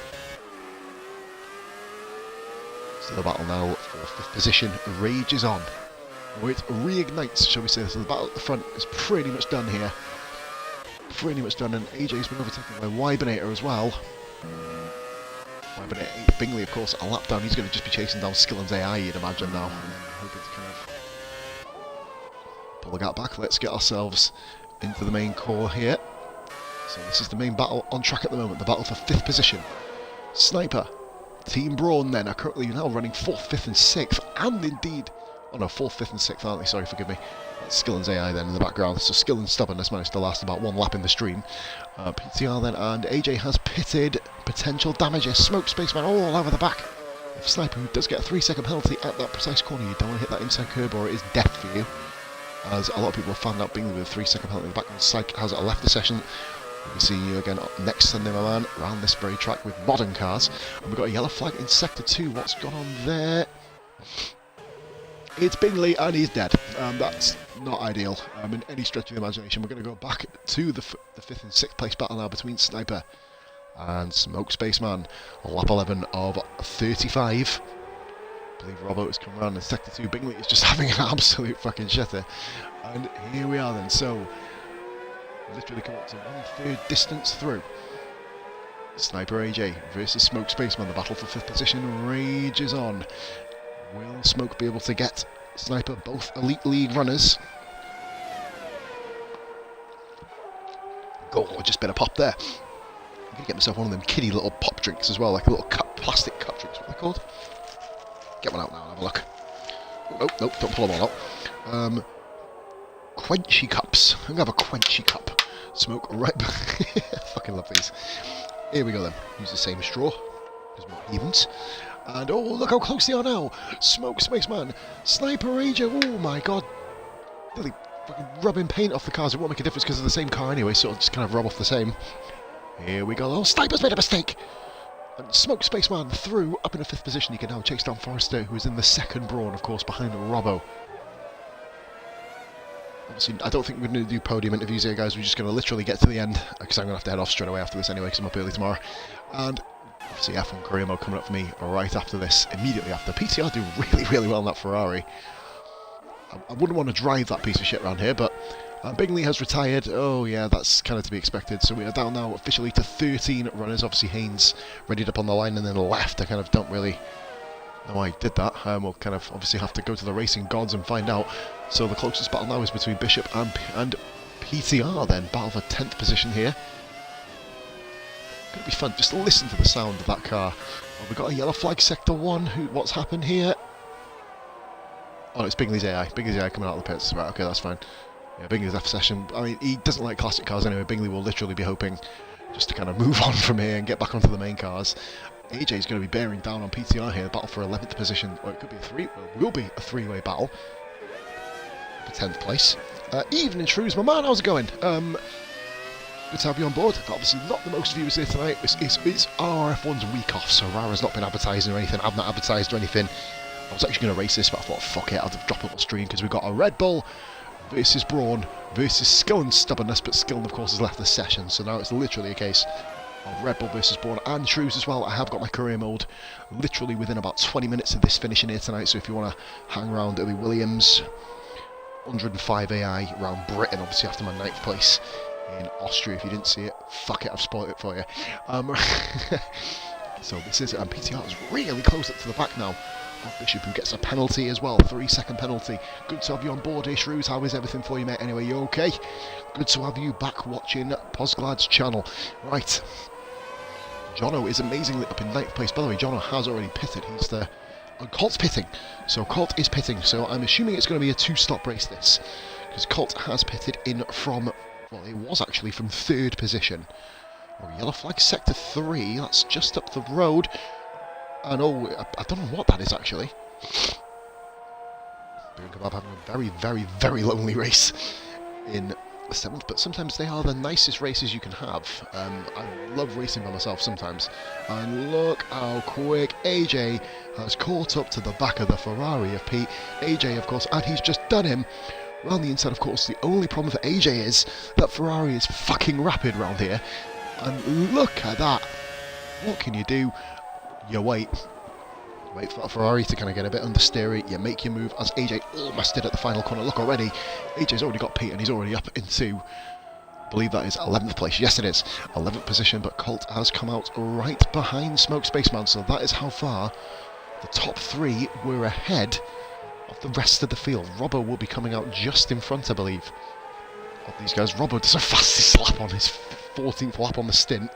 So the battle now for 5th position rages on. Or it reignites, shall we say. So the battle at the front is pretty much done here. Pretty much done, and AJ's been overtaken by Wybernator as well. Wybernator 8th, Bingley, of course, a lap down. He's going to just be chasing down SKILLENs AI, you'd imagine now. Hoping to kind of pull the gap back. Let's get ourselves into the main core here. So this is the main battle on track at the moment, the battle for 5th position. Sniper, Team BRAWN then are currently now running 4th, 5th and 6th, and indeed, oh no, 4th, 5th and 6th, aren't they? Sorry, forgive me. SKILLENs AI then in the background. So Skill and Stubbornness managed to last about 1 lap in the stream. PTR then, and AJ has pitted. Potential damages. Smoke Spaceman all over the back of Sniper, who does get a 3-second penalty at that precise corner. You don't want to hit that inside curb or it is death for you. As a lot of people have found out Bingley with a 3-second penalty in the background. Psych has left the session. We'll be seeing you again next Sunday, my man, around this very track with modern cars. And we've got a yellow flag in Sector 2. What's gone on there? It's Bingley and he's dead. That's not ideal in any stretch of the imagination. We're going to go back to the 5th and 6th place battle now between Sniper and Smoke Spaceman. Lap 11 of 35. I believe Robbo has come around in Sector 2. Bingley is just having an absolute fucking shitter. And here we are then. So, literally come up to 1/3 distance through. Sniper AJ versus Smoke Spaceman. The battle for 5th position rages on. Will Smoke be able to get Sniper, both Elite League runners? Oh, just bit of pop there. I'm going to get myself one of them kiddie little pop drinks as well, like a little cup, plastic cup drinks, what are they called? Get one out now and have a look. Oh, nope, don't pull them all out. Quenchy cups. I'm going to have a quenchy cup. Smoke right back. Fucking love these. Here we go then. Use the same straw. There's more evens. And oh, look how close they are now! Smoke Spaceman, Sniper AJ, oh my god! Really fucking rubbing paint off the cars. It won't make a difference because they're the same car anyway, so it'll just kind of rub off the same. Here we go. Oh, Sniper's made a mistake! And Smoke Spaceman through, up in the 5th position. He can now chase down Forrester, who is in the 2nd BRAWN, of course, behind Robbo. Obviously, I don't think we're going to do podium interviews here, guys. We're just going to literally get to the end, because I'm going to have to head off straight away after this anyway, because I'm up early tomorrow. And obviously F1 career mode coming up for me right after this, immediately after. PTR do really well in that Ferrari. I wouldn't want to drive that piece of shit around here, but Bingley has retired. Oh yeah, that's kind of to be expected. So we are down now officially to 13 runners. Obviously Haynes readied up on the line and then left. I kind of don't really know why he did that. We'll kind of obviously have to go to the racing gods and find out. So the closest battle now is between Bishop and PTR then. Battle for 10th position here. Gonna be fun. Just listen to the sound of that car. Well, we've got a yellow flag sector 1. What's happened here? Oh, it's Bingley's AI. Bingley's AI coming out of the pits. Right, okay, that's fine. Yeah, Bingley's left session. I mean, he doesn't like classic cars anyway. Bingley will literally be hoping just to kind of move on from here and get back onto the main cars. AJ's going to be bearing down on PTR here. Battle for 11th position. Or it could be will be a three-way battle for 10th place. Evening, Shrews, my man. How's it going? Good to have you on board. Obviously, not the most viewers here tonight. It's RRF1's week off, so Rara's not been advertising or anything. I've not advertised or anything. I was actually going to race this, but I thought, fuck it, I'll drop it on stream because we've got a Red Bull versus BRAWN versus SKILLENs Stubbornness, but SKILLEN, of course, has left the session, so now it's literally a case of Red Bull versus BRAWN and Shrews as well. I have got my career mode literally within about 20 minutes of this finishing here tonight, so if you want to hang around, it'll be Williams, 105 AI around Britain, obviously after my 9th place in Austria. If you didn't see it, fuck it, I've spoiled it for you. So this is PTR is really close up to the back now. Bishop, who gets a penalty as well, 3-second penalty. Good to have you on board here, Shrews. How is everything for you, mate? Anyway, you okay? Good to have you back watching Posglad's channel. Right. Jono is amazingly up in 9th place. By the way, Jono has already pitted. He's the... Colt's pitting. So Colt is pitting. So I'm assuming it's going to be a 2-stop race, this. Because Colt has pitted in from... Well, it was actually from 3rd position. Oh, yellow flag sector 3. That's just up the road. And oh, I don't know what that is actually. Beer and Kebab having a very, very, very lonely race in 7th, but sometimes they are the nicest races you can have. I love racing by myself sometimes. And look how quick AJ has caught up to the back of the Ferrari of Pete. AJ, of course, and he's just done him round the inside. Of course, the only problem for AJ is that Ferrari is fucking rapid round here. And look at that. What can you do? You wait for that Ferrari to kind of get a bit understeery, you make your move as AJ almost did at the final corner. Look already, AJ's already got Pete and he's already up into, I believe that is 11th place. Yes it is, 11th position, but Colt has come out right behind Smoke Spaceman, so that is how far the top 3 were ahead of the rest of the field. Robbo will be coming out just in front, I believe, of these guys. Robbo does a fastest lap on his 14th lap on the stint.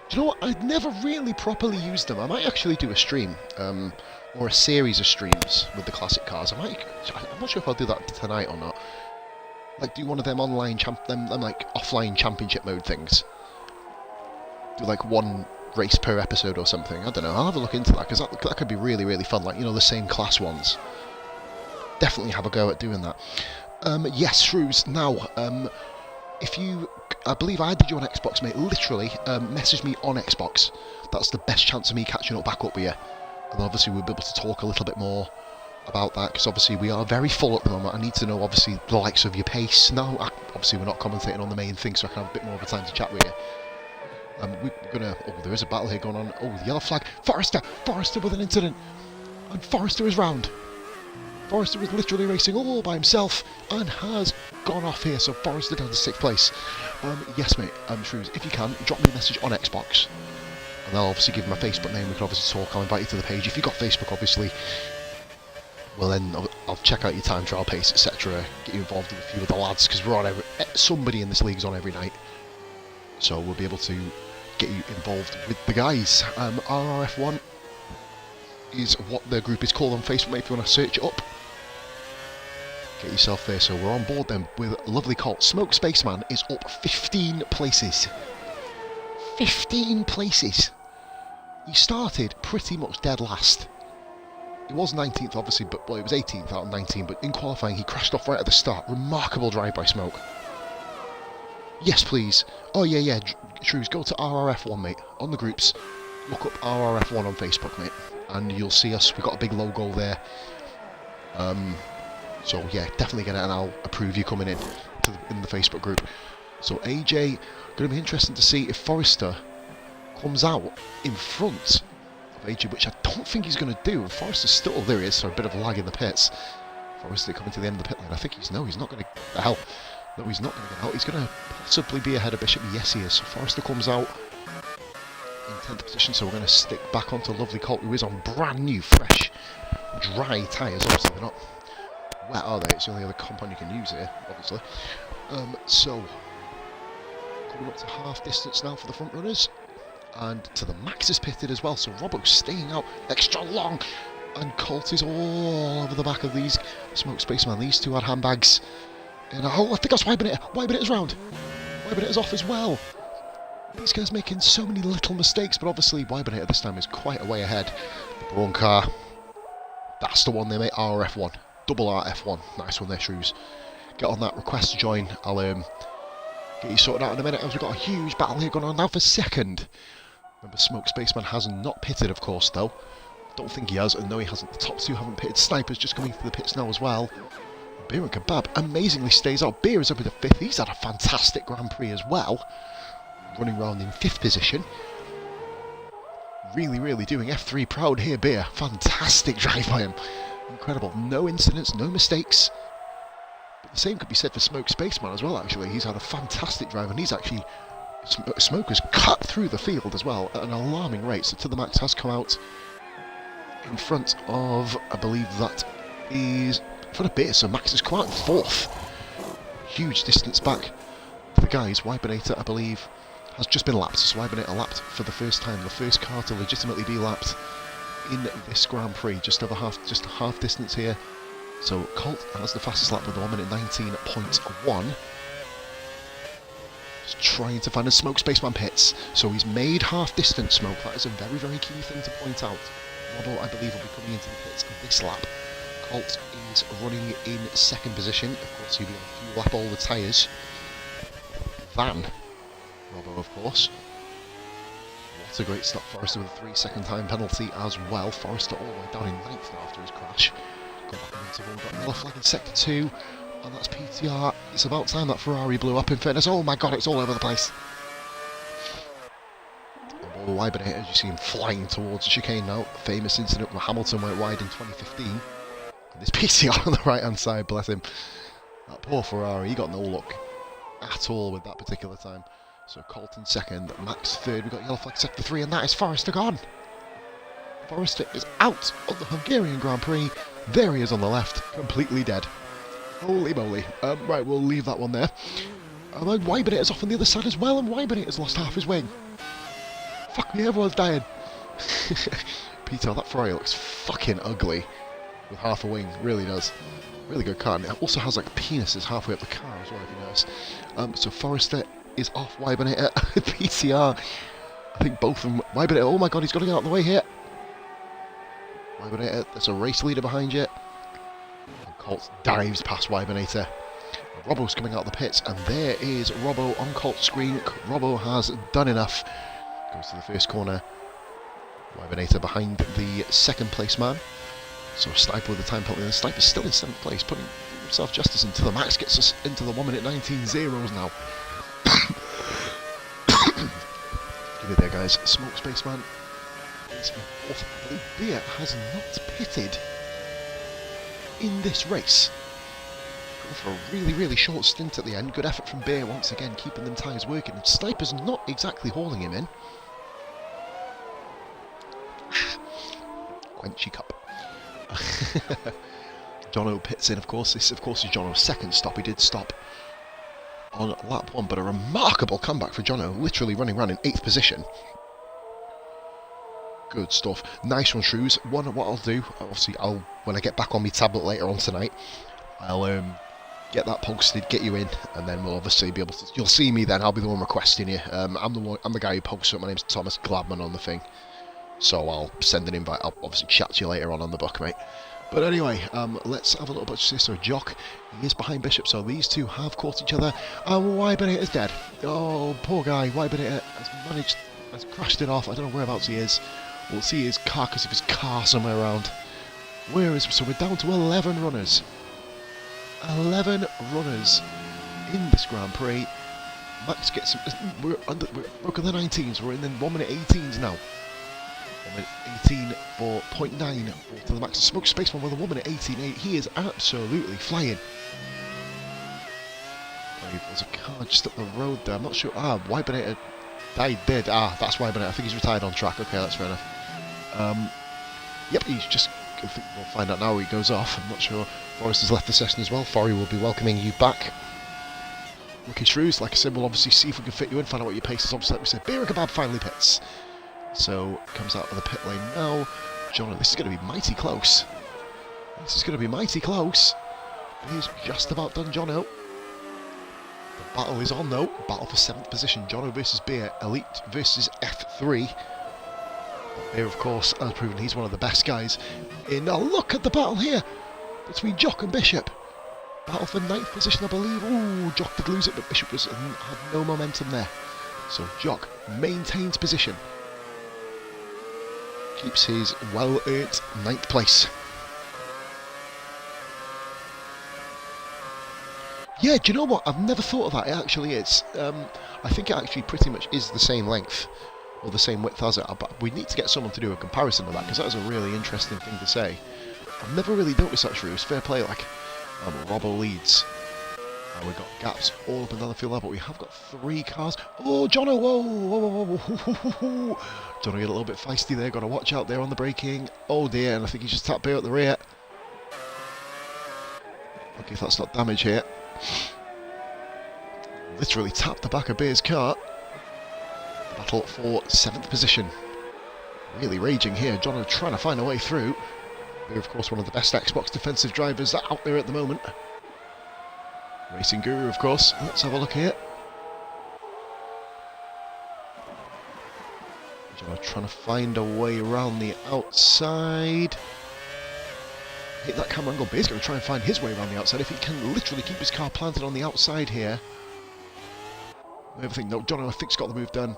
Do you know what? I've never really properly used them. I might actually do a stream, or a series of streams with the classic cars. I'm not sure if I'll do that tonight or not. Like, do one of them online them like offline championship mode things. Do like 1 race per episode or something. I don't know. I'll have a look into that because that could be really, really fun. Like, you know, the same class ones. Definitely have a go at doing that. Yes, Shrews. Now, if you... I believe I did you on Xbox, mate. Literally, message me on Xbox. That's the best chance of me catching back up with you. And obviously we'll be able to talk a little bit more about that, because obviously we are very full at the moment. I need to know, obviously, the likes of your pace. No, obviously we're not commentating on the main thing, so I can have a bit more of a time to chat with you. We're gonna... Oh, there is a battle here going on. Oh, the yellow flag. Forrester! Forrester with an incident! And Forrester is round. Forrester was literally racing all by himself and has gone off here, so Forrester down to 6th place. Yes, mate, Shrews, if you can, drop me a message on Xbox. And I'll obviously give my Facebook name, we can obviously talk, I'll invite you to the page. If you've got Facebook, obviously, well then, I'll check out your time trial pace, etc. Get you involved with a few of the lads, because we're on somebody in this league's on every night. So we'll be able to get you involved with the guys. RRF1 is what the group is called on Facebook, mate, if you want to search it up. Get yourself there. So we're on board then with lovely Colt. Smoke Spaceman is up 15 places. 15 places. He started pretty much dead last. It was 19th obviously, but well, it was 18th out of 19, but in qualifying he crashed off right at the start. Remarkable drive by Smoke. Yes please. Oh yeah, Shrews, go to RRF1, mate. On the groups, look up RRF1 on Facebook, mate, and you'll see us. We've got a big logo there. So yeah, definitely get it, and I'll approve you coming in the Facebook group. So AJ, going to be interesting to see if Forrester comes out in front of AJ, which I don't think he's going to do. And Forrester's still, there he is, so a bit of a lag in the pits. Forrester coming to the end of the pit lane. I think he's not going to... The hell. No, he's not going to get out. He's going to possibly be ahead of Bishop. Yes, he is. So Forrester comes out in 10th position, so we're going to stick back onto lovely Colt, who is on brand new, fresh, dry tyres. Obviously, they're not wet, are they? It's the only other compound you can use here, obviously. So, coming up to half distance now for the front runners. And to the Max is pitted as well, so Robbo's staying out extra long. And Colt is all over the back of these Smoke Spaceman. These two had handbags. And I think that's Wybinator's round. Wybinator's off as well. These guys making so many little mistakes, but obviously Wybinator this time is quite a way ahead. The BRAWN car. That's the one they make, RRF1. Double RF1. Nice one there, Shrews. Get on that, request to join. I'll get you sorted out in a minute, as we've got a huge battle here going on now for second. Remember, Smoke Spaceman has not pitted, of course, though. Don't think he has, and no, he hasn't. The top two haven't pitted. Sniper's just coming through the pits now as well. Beer and Kebab amazingly stays out. Beer is up in the 5th. He's had a fantastic Grand Prix as well. Running around in 5th position. Really, really doing F3 proud here, Beer. Fantastic drive by him. Incredible. No incidents, no mistakes. But the same could be said for Smoke Spaceman as well, actually. He's had a fantastic drive, and he's actually... Smoke has cut through the field as well at an alarming rate. So To The Max has come out in front of, I believe that is... for a bit, so Max is quite 4th. Huge distance back to the guys. Wybinator, I believe, has just been lapped. So Wybinator lapped for the first time. The first car to legitimately be lapped in this Grand Prix. Just half distance here. So Colt has the fastest lap with 1 minute 19.1. Just trying to find a Smoke Spaceman pits. So he's made half distance, Smoke. That is a very, very key thing to point out. Robbo, I believe, will be coming into the pits this lap. Colt is running in 2nd position. Of course, he'll be on fuel lap all the tyres. Van Robbo, of course. What a great stop. Forrester with a 3-second time penalty as well. Forrester all the way down in 9th now after his crash. Come back into one. Got another flag in sector 2. And that's PTR. It's about time that Ferrari blew up, in fairness. Oh my god, it's all over the place. And Wybinator, as you see him flying towards the chicane now. Famous incident where Hamilton went wide in 2015. And this PTR on the right hand side, bless him. That poor Ferrari, he got no luck at all with that particular time. So Colt in 2nd, Max 3rd. We've got yellow flag sector 3, and that is Forrester gone. Forrester is out of the Hungarian Grand Prix. There he is on the left, completely dead. Holy moly. Right, we'll leave that one there. And then Wybinator's off on the other side as well, and Wybinator's lost half his wing. Fuck me, everyone's dying. Peter, that Ferrari looks fucking ugly with half a wing, really does. Really good car, and it also has like penises halfway up the car as well, if you notice. So Forrester is off Wybinator. PTR, I think both of them. Wybinator, oh my god, he's got to get out of the way here. Wybinator, there's a race leader behind you. And Colt dives past Wybinator. Robbo's coming out of the pits, and there is Robbo on Colt's screen. Robbo has done enough. Goes to the first corner. Wybinator behind the 2nd place man. So Sniper with the time penalty, and Sniper's still in 7th place, putting himself justice until the Max gets us into the 1 minute 19 zeros now. Give it there, guys. Smoke Spaceman is in 4th. I believe Beer has not pitted in this race. Going for a really, really short stint at the end. Good effort from Beer once again, keeping them tyres working. And Sniper's not exactly hauling him in. Quenchy cup. Jono pits in, of course. This, of course, is Jono's 2nd stop. He did stop on lap 1, but a remarkable comeback for Jono, literally running around in 8th position. Good stuff. Nice one, Shrews. What I'll do, obviously, when I get back on my tablet later on tonight, I'll get that posted, get you in, and then we'll obviously be able to. You'll see me then. I'll be the one requesting you. I'm the guy who posts it. My name's Thomas Gladman on the thing. So I'll send an invite. I'll obviously chat to you later on the book, mate. But anyway, let's have a little bit of this. So Jock, he is behind Bishop, so these two have caught each other. And Wybinator's dead. Oh, poor guy. Wybinator has crashed it off. I don't know whereabouts he is. We'll see his carcass of his car somewhere around. Where is... So we're down to 11 runners. 11 runners in this Grand Prix. Max gets... We're broken the 19s. We're in the 1 minute 18s now. Woman 18.4.9 to the max. Smoke Spaceman with a woman at 18.8. He is absolutely flying. There's a car just up the road there. I'm not sure. Wibinator died dead. That's Wibinator. I think he's retired on track. Okay, that's fair enough. Yep, he's just. I think we'll find out now he goes off. I'm not sure. Forrest has left the session as well. Forry will be welcoming you back. Lucky Shrews, like I said, we'll obviously see if we can fit you in, find out what your pace is. Obviously, like we said, Beer and Kebab finally pits. So, comes out of the pit lane now. John, this is going to be mighty close. This is going to be mighty close. He's just about done, Jono. The battle is on, though. Battle for 7th position. Jono versus Beer. Elite versus F3. Beer, of course, has proven he's one of the best guys. Now, look at the battle here between Jock and Bishop. Battle for 9th position, I believe. Ooh, Jock did lose it, but Bishop had no momentum there. So, Jock maintains position. Keeps his well-earned 9th place. Yeah, do you know what? I've never thought of that. It actually is. I think it actually pretty much is the same length, or the same width as it, but we need to get someone to do a comparison of that, because that is a really interesting thing to say. I've never really noticed that, Shrews. Fair play, like, Robbo leads. We've got gaps all up and down the field there, but we have got 3 cars. Oh, Jono, whoa. Jono get a little bit feisty there, got to watch out there on the braking. Oh dear, and I think he just tapped Bear at the rear. Okay, if that's not damage here. Literally tapped the back of Bear's car. Battle for 7th position. Really raging here. Jono trying to find a way through. Bear, of course, one of the best Xbox defensive drivers out there at the moment. Racing Guru, of course. Let's have a look here. Jono trying to find a way around the outside. Hit that camera angle. Bear's going to try and find his way around the outside if he can literally keep his car planted on the outside here. Everything. No, Jono, I think, has got the move done.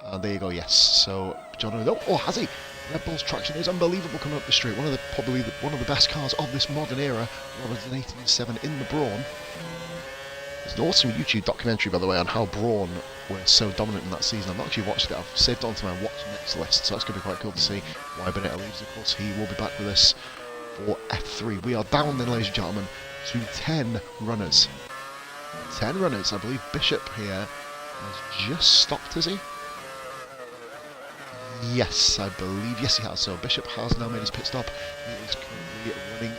And there you go, yes. So, Jono, no. Oh, has he? Red Bull's traction is unbelievable coming up the straight. Probably one of the best cars of this modern era. Robinson 18.7 in the BRAWN. There's an awesome YouTube documentary, by the way, on how BRAWN were so dominant in that season. I've not actually watched it. I've saved it onto my watch next list, so that's going to be quite cool to see. Why Benetta leaves, of course. He will be back with us for F3. We are down then, ladies and gentlemen, to 10 runners. 10 runners. I believe Bishop here has just stopped, has he? Yes, I believe. Yes, he has. So Bishop has now made his pit stop. He is currently running in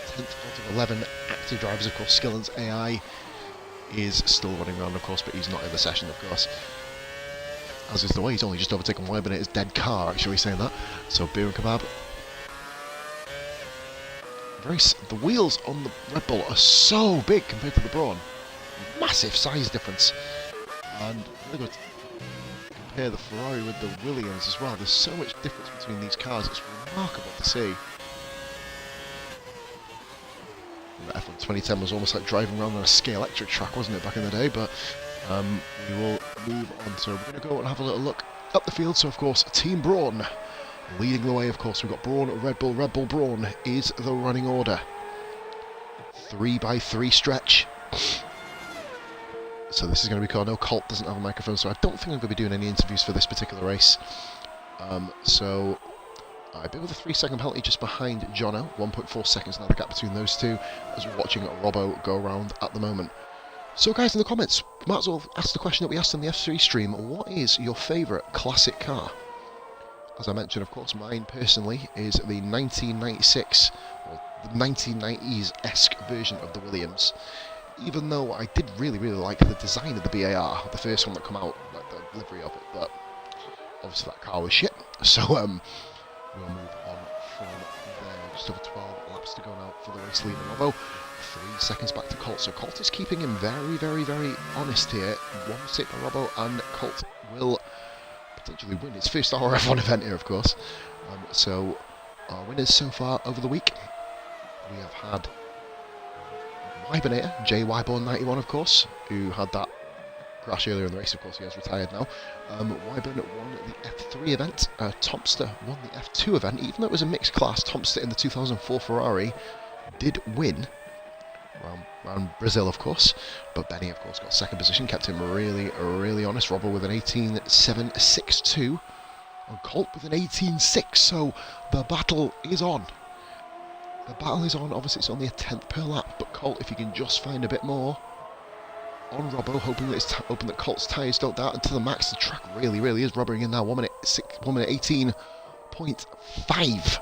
10th out of 11 active drivers. Of course, SKILLENs AI is still running around, of course, but he's not in the session, of course. As is the way, he's only just overtaken Wibinator's dead car, actually, saying that. So Beer and Kebab. The wheels on the Red Bull are so big compared to the BRAWN. Massive size difference. And we're going to compare the Ferrari with the Williams as well. There's so much difference between these cars, it's remarkable to see. F1 2010 was almost like driving around on a ski electric track, wasn't it, back in the day? But we will move on. So we're going to go and have a little look up the field. So, of course, Team BRAWN leading the way. Of course, we've got BRAWN, Red Bull, BRAWN is the running order. 3x3 stretch. So this is going to be cool. I know Colt doesn't have a microphone, so I don't think I'm going to be doing any interviews for this particular race. So a bit with a 3-second penalty just behind Jono. 1.4 seconds now the gap between those two as we're watching Robbo go around at the moment. So guys, in the comments, might as well ask the question that we asked on the F3 stream. What is your favourite classic car? As I mentioned, of course, mine personally is the 1996, or the 1990s-esque version of the Williams. Even though I did really like the design of the BAR, the first one that came out, like the livery of it, but obviously that car was shit. So we'll move on from there. Just over 12 laps to go now for the race leader Robbo. 3 seconds back to Colt. So Colt is keeping him very honest here. 1 mistake by Robbo, and Colt will potentially win his first RRF1 event here, of course. So our winners so far over the week, we have had Wibinator, JYborn91, of course, who had that crash earlier in the race. Of course, he has retired now. Wyburn won the F3 event. Tomster won the F2 event. Even though it was a mixed class, Tomster in the 2004 Ferrari did win around Brazil, of course. But Benny, of course, got 2nd position, kept him really honest. Robbo with an 18.762. And Colt with an 18.6, so the battle is on. The battle is on. Obviously, it's only a 10th per lap, but Colt, if you can just find a bit more on Robbo, hoping that Colt's tyres don't die to the max. The track really, really is rubbering in now. 1 minute 18.5.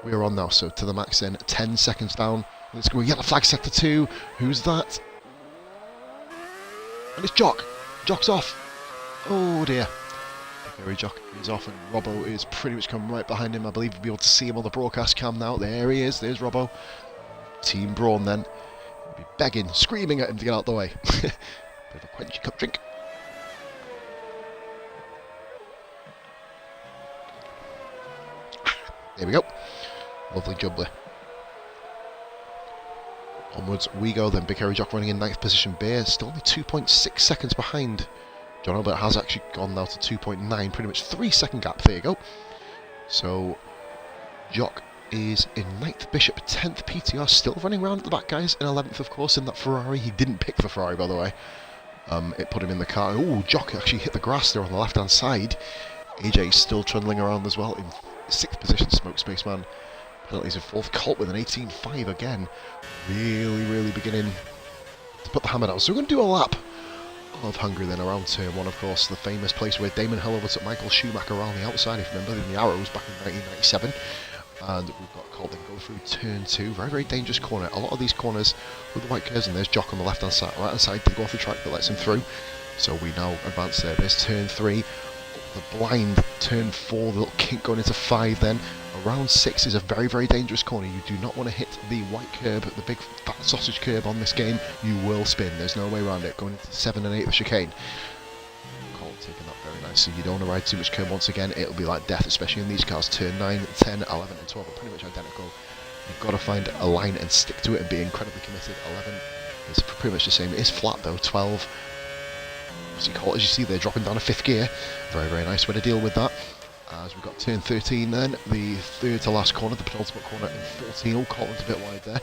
We're on now, so to the max then, 10 seconds down. Let's go. Yellow flag sector 2. Who's that? And it's Jock. Jock's off. Oh dear. Very Jock is off, and Robbo is pretty much coming right behind him. I believe you'll be able to see him on the broadcast cam now. There he is. There's Robbo. Team Brawn then. He'll be begging, screaming at him to get out the way. Bit of a quenchy cup drink. There we go. Lovely jubbly. Onwards we go then. Big Hairy Jock running in 9th position. Bear still only 2.6 seconds behind John, but has actually gone now to 2.9, pretty much 3-second gap. There you go. So Jock is in 9th, Bishop 10th, PTR still running around at the back, guys. In 11th, of course, in that Ferrari. He didn't pick the Ferrari, by the way. It put him in the car. Oh, Jock actually hit the grass there on the left-hand side. AJ is still trundling around as well in 6th position. Smoke Spaceman penalties in 4th. Colt with an 18.5 again. Really, really beginning to put the hammer down. So we're going to do a lap of Hungary then around turn 1, of course, the famous place where Damon Hill overtook Michael Schumacher around the outside, if you remember, in the Arrows back in 1997. And we've got Colt then go through turn 2, very, very dangerous corner. A lot of these corners with the white curves, and there's Jock on the left-hand side, right-hand side to go off the track that lets him through. So we now advance there. There's turn 3, the blind, turn 4, the little kink going into 5 then. Around 6 is a very, very dangerous corner. You do not want to hit the white curb, the big fat sausage curb on this game. You will spin. There's no way around it. Going into 7 and 8 the chicane. Colt taking that very nicely. You don't want to ride too much curb once again. It'll be like death, especially in these cars. Turn 9, 10, 11 and 12 are pretty much identical. You've got to find a line and stick to it and be incredibly committed. 11 is pretty much the same. It is flat though. 12. Obviously Colt, as you see, they're dropping down a 5th gear. Very, very nice way to deal with that. As we've got turn 13 then, the 3rd to last corner, the penultimate corner in 14. Oh, Colton's a bit wide there.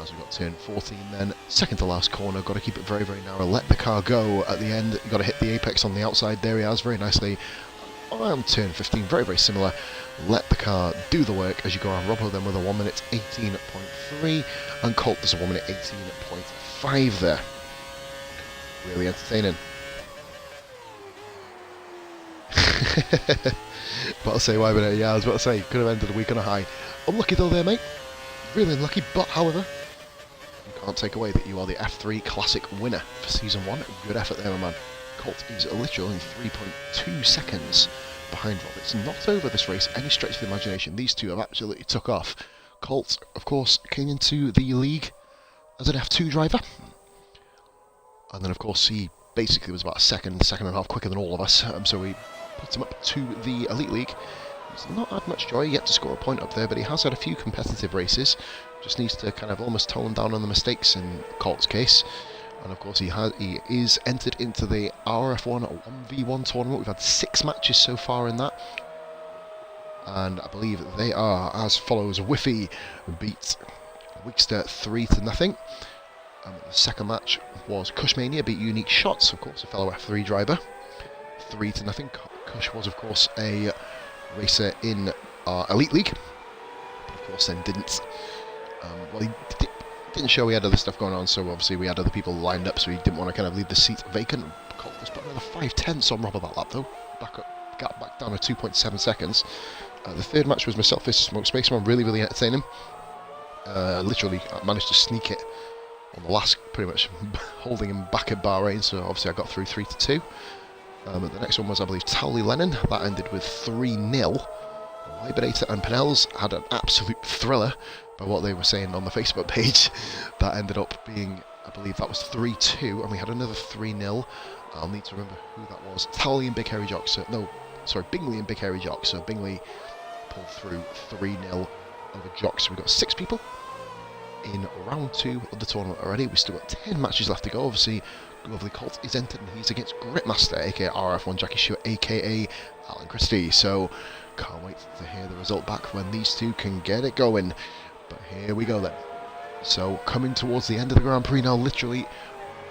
As we've got turn 14 then, 2nd to last corner, got to keep it very, very narrow. Let the car go at the end. You've got to hit the apex on the outside. There he has, very nicely. Around turn 15, very, very similar. Let the car do the work as you go around. Robbo then with a 1 minute 18.3, and Colt does a 1 minute 18.5 there. Really entertaining. But I'll say why minute, yeah, I was about to say, could have ended the week on a high. Unlucky though there, mate. Really unlucky, but however, you can't take away that you are the F3 Classic winner for Season 1. Good effort there, my man. Colt is literally 3.2 seconds behind Rob. It's not over this race, any stretch of the imagination. These two have absolutely took off. Colt, of course, came into the league as an F2 driver. And then, of course, he basically was about a second and a half quicker than all of us. So we put him up to the Elite League. He's not had much joy yet to score a point up there, but he has had a few competitive races. Just needs to kind of almost tone down on the mistakes in Colt's case. And of course he is entered into the RRF1 1v1 tournament. We've had 6 matches so far in that. And I believe they are as follows. Whiffy beat Wigster 3-0. The second match was Cushmania beat Unique Shots, of course, a fellow F3 driver. 3-0. Cush was, of course, a racer in our Elite League. But of course, then didn't. Well, he didn't show he had other stuff going on, so obviously we had other people lined up, so he didn't want to kind of leave the seat vacant. Colt has put another 5/10 on Robbo that lap, though. Got back down to 2.7 seconds. The third match was myself versus Smoke Spaceman, really, really entertaining. Literally, I managed to sneak it on the last, pretty much holding him back at Bahrain, so obviously I got through 3-2. The next one was, I believe, Towley Lennon. That ended with 3-0. Liberator and Penels had an absolute thriller by what they were saying on the Facebook page. That ended up being, I believe that was 3-2, and we had another 3-0. I'll need to remember who that was. Towley and Big Hairy Jock. Bingley and Big Hairy Jock. So Bingley pulled through 3-0 over Jock. So we've got 6 people in round 2 of the tournament already. We've still got 10 matches left to go. Obviously, lovely Colt is entered, and he's against Gritmaster, aka RRF1 Jackie Stewart, aka Alan Christie. So can't wait to hear the result back when these two can get it going. But here we go then. So coming towards the end of the Grand Prix now, literally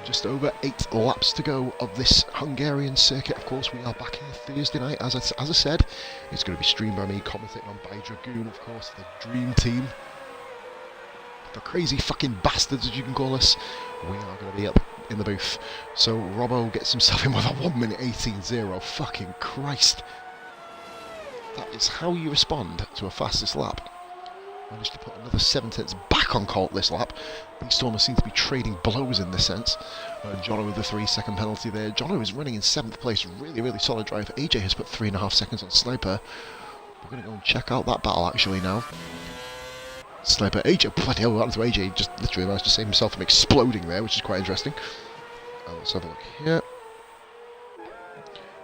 Just over 8 laps to go of this Hungarian circuit. Of course, we are back here Thursday night, as I said. It's going to be streamed by me, commentating on by Dragoon, of course, the dream team. The crazy fucking bastards, as you can call us. We are going to be up in the booth. So Robbo gets himself in with a 1 minute 18.0. Fucking Christ. That is how you respond to a fastest lap. Managed to put another 7/10 back on Colt this lap. These Stormers seem to be trading blows in this sense. Jono with the 3-second penalty there. Jono is running in 7th place. Really, really solid drive. AJ has put 3.5 seconds on Sniper. We're going to go and check out that battle actually now. Sniper AJ. Bloody hell, what happened to AJ? Just literally managed to save himself from exploding there, which is quite interesting. Let's have a look here.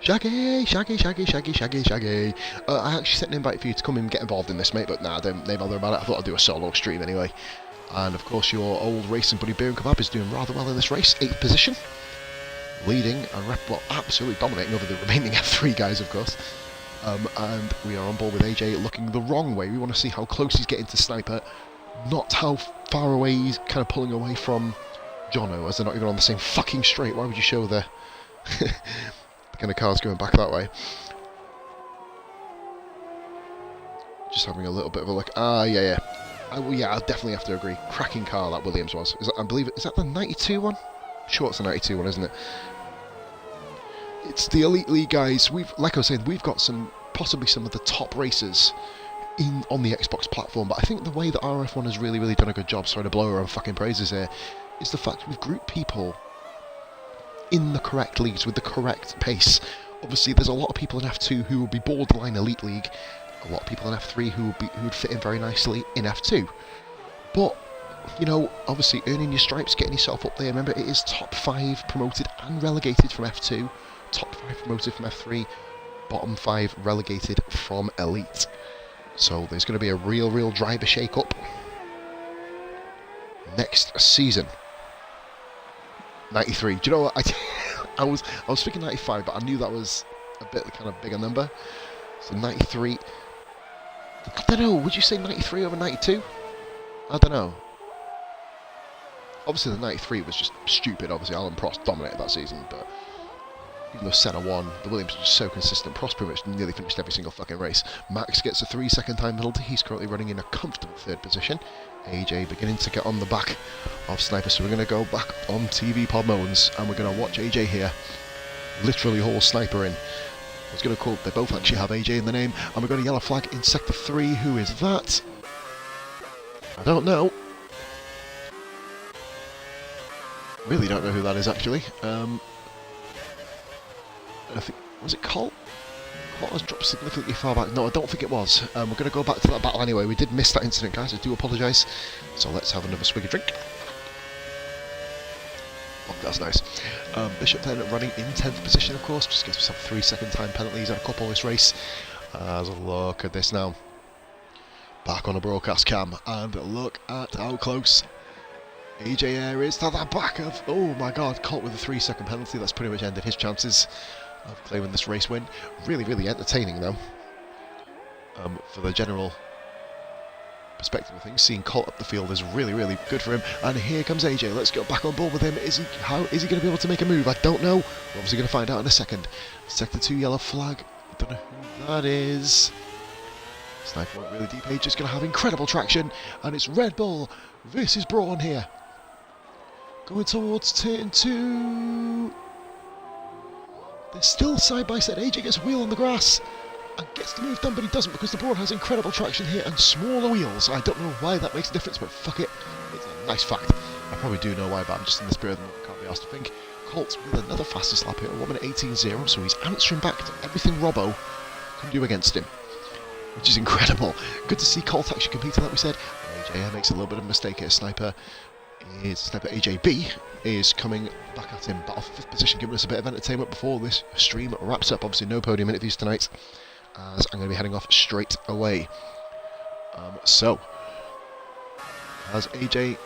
Shaggy. I actually sent an invite for you to come and get involved in this, mate, but nah, don't bother about it. I thought I'd do a solo stream anyway. And of course, your old racing buddy Beer and Kebab is doing rather well in this race. 8th position. Leading and absolutely dominating over the remaining F3 guys, of course. And we are on board with AJ looking the wrong way. We want to see how close he's getting to Sniper, not how far away he's kind of pulling away from Jono, as they're not even on the same fucking straight. Why would you show the kind of cars going back that way? Just having a little bit of a look. Yeah. Yeah, I'll definitely have to agree. Cracking car that Williams was. I believe is that the 92 one? I'm sure it's the 92 one, isn't it? It's the Elite League guys. Like I was saying, we've got possibly some of the top racers on the Xbox platform. But I think the way that RRF1 has really, really done a good job, sorry to blow her own fucking praises here, is the fact we've grouped people in the correct leagues with the correct pace. Obviously, there's a lot of people in F2 who will be borderline Elite League. A lot of people in F3 who would fit in very nicely in F2. But, you know, obviously earning your stripes, getting yourself up there. Remember, it is top 5 promoted and relegated from F2. Top 5 promoted from F3. Bottom 5 relegated from Elite. So there's going to be a real driver shake-up next season. 93. Do you know what? I was thinking 95, but I knew that was a bit kind of bigger number. So 93. I don't know. Would you say 93 over 92? I don't know. Obviously, the 93 was just stupid. Obviously, Alan Prost dominated that season, but even though Senna won, the Williams was just so consistent. Prost pretty much nearly finished every single fucking race. Max gets a 3-second time penalty. He's currently running in a comfortable 3rd position. AJ beginning to get on the back of Sniper, so we're going to go back on TV Pod Moans, and we're going to watch AJ here literally haul Sniper in. I was going to call, they both actually have AJ in the name, and we're going to yellow flag in Sector 3. Who is that? I don't know. Really don't know who that is, actually. I think, was it Colt? Colt has dropped significantly far back. No, I don't think it was. We're going to go back to that battle anyway. We did miss that incident, guys. I do apologise. So let's have another swig of drink. Oh, that's nice. Bishop then running in 10th position, of course. Just gets himself 3-second time penalties and a couple this race. As a look at this now. Back on a broadcast cam. And look at how close AJ Air is to that back of... Oh my god, Colt with a 3-second penalty. That's pretty much ended his chances of claiming this race win. Really entertaining, though. For the general perspective of things, seeing Colt up the field is really good for him. And here comes AJ. Let's go back on board with him. How is he going to be able to make a move? I don't know. We're obviously going to find out in a second. Sector 2 yellow flag. I don't know who that is. Sniper went really deep. AJ's going to have incredible traction, and it's Red Bull versus BRAWN here. Going towards turn 2. They're still side by side. AJ gets a wheel on the grass and gets the move done, but he doesn't because the BRAWN has incredible traction here and smaller wheels. I don't know why that makes a difference, but fuck it. It's a nice fact. I probably do know why, but I'm just in the spirit of them. Can't be asked to think. Colt with another fastest lap here, 1 minute 18.0, so he's answering back to everything Robbo can do against him, which is incredible. Good to see Colt actually competing, like we said. AJ makes a little bit of a mistake here. Sniper AJB is coming back at him, but off 5th position, giving us a bit of entertainment before this stream wraps up. Obviously, no podium interviews tonight, as I'm going to be heading off straight away. So, as AJ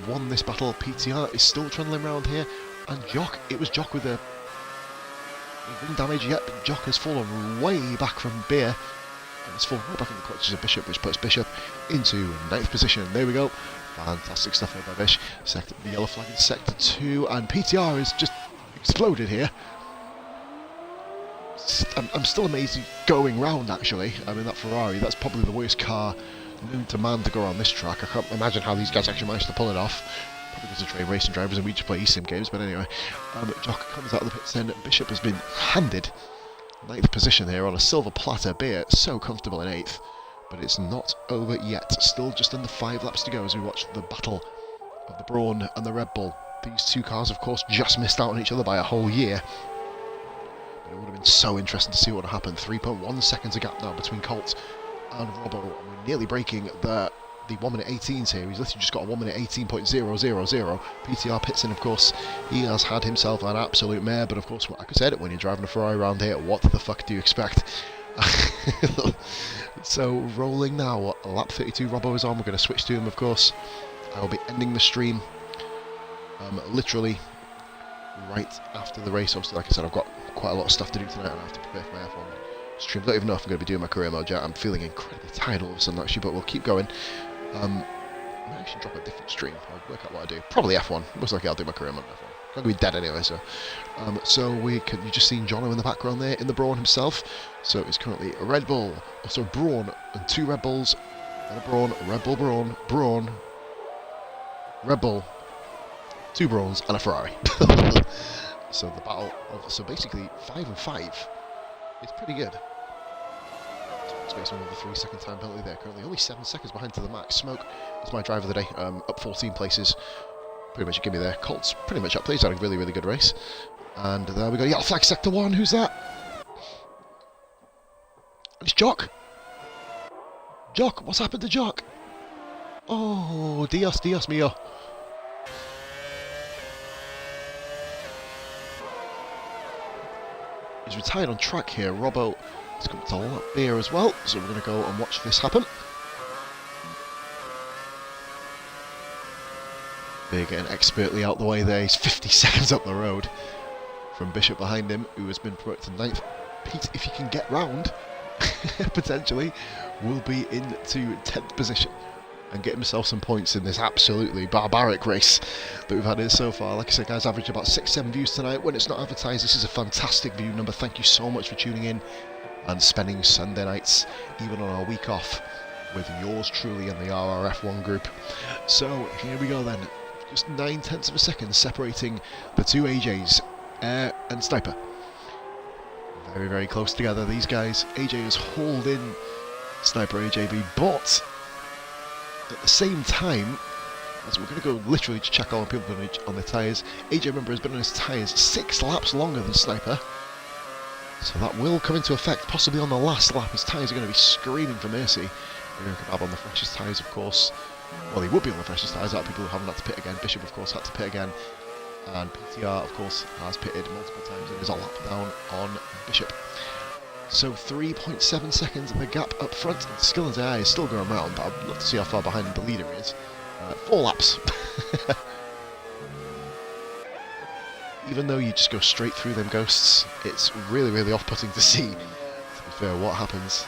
won this battle, PTR is still trundling around here, and Jock, it was Jock with a ring damage. Yep, Jock has fallen way back from Beer. and it's full right back in the clutches of Bishop, which puts Bishop into 9th position. There we go. Fantastic stuff there by Bish. The yellow flag in sector 2, and PTR is just exploded here. I'm still amazed he's going round, actually. I mean, that Ferrari, that's probably the worst car known to man to go around this track. I can't imagine how these guys actually managed to pull it off. Probably because of train racing drivers and we just play eSIM games, but anyway. Jock comes out of the pits then. Bishop has been handed 9th position here on a silver platter, be it so comfortable in 8th. But it's not over yet. Still just under 5 laps to go as we watch the battle of the BRAWN and the Red Bull. These two cars, of course, just missed out on each other by a whole year. But it would have been so interesting to see what would happen. 3.1 seconds a gap now between Colt and Robbo. We're nearly breaking the 1 minute 18s here. He's literally just got a 1 minute 18.000. PTR pits in, of course. He has had himself an absolute mare, but of course, like I said, when you're driving a Ferrari around here, what the fuck do you expect? So, rolling now, lap 32, Robbo is on. We're going to switch to him, of course. I'll be ending the stream literally right after the race. Obviously, like I said, I've got quite a lot of stuff to do tonight, and I have to prepare for my F1 stream. I don't even know if I'm going to be doing my career mode yet. I'm feeling incredibly tired all of a sudden, actually, but we'll keep going. I might actually drop a different stream. I'll work out what I do. Probably F1. Most likely I'll do my career mode on F1. I'm going to be dead anyway, so. You just seen Jono in the background there, in the BRAWN himself. So it's currently a Red Bull, also BRAWN, and 2 Red Bulls, and a BRAWN, Red Bull, BRAWN, Red Bull, 2 BRAWNs, and a Ferrari. So the battle of, so basically 5 and 5 is pretty good. Space on the 3-second time penalty there. Currently only 7 seconds behind to the max. Smoke is my driver of the day, up 14 places. Pretty much a gimme there. Colt's pretty much up there. He's had a really, really good race. And there we go. Yellow flag sector 1. Who's that? It's Jock. Jock, what's happened to Jock? Oh, Dios mío. He's retired on track here. Robbo has come to lap there as well, so we're going to go and watch this happen. They're getting expertly out the way there. He's 50 seconds up the road from Bishop behind him, who has been promoted to 9th. Pete, if he can get round, potentially, will be into 10th position and get himself some points in this absolutely barbaric race that we've had here so far. Like I said, guys, averaged about 6-7 views tonight. When it's not advertised, this is a fantastic view number. Thank you so much for tuning in and spending Sunday nights, even on our week off, with yours truly and the RRF1 group. So here we go then. Just 9/10 of a second separating the 2 AJs, Air and Sniper. Very, very close together, these guys. AJ has hauled in Sniper AJB, but at the same time, as we're going to go literally to check all the people on their tyres, AJ, remember, has been on his tyres 6 laps longer than Sniper. So that will come into effect possibly on the last lap. His tyres are going to be screaming for mercy. We're going to have on the freshest tyres, of course. Well, he would be on the freshest tyres. That people who haven't had to pit again. Bishop, of course, had to pit again. And PTR, of course, has pitted multiple times and is a lap down on Bishop. So 3.7 seconds of the gap up front. SKILLENs AI is still going around, but I'd love to see how far behind the leader is. 4 laps. Even though you just go straight through them ghosts, it's really, really off-putting to see, to be fair, what happens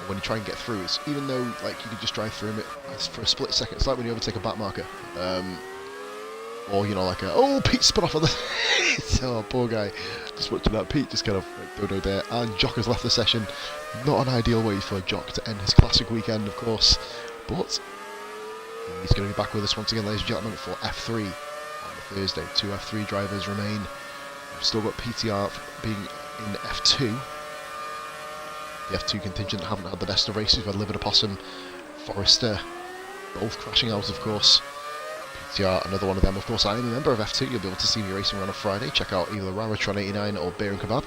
when you try and get through. It's, even though like you can just drive through it for a split second, it's like when you overtake a back marker. Or, you know, like oh, Pete spun off on the... Oh, poor guy. Just watching that. Pete just kind of dodo there. And Jock has left the session. Not an ideal way for Jock to end his classic weekend, of course. But he's going to be back with us once again, ladies and gentlemen, for F3 on the Thursday. 2 F3 drivers remain. We've still got PTR being in F2. The F2 contingent haven't had the best of races. We've had Livid Opossum, Forrester, both crashing out, of course. PTR, another one of them. Of course, I am a member of F2. You'll be able to see me racing around on Friday. Check out either Raratron 89 or Beer and Kebab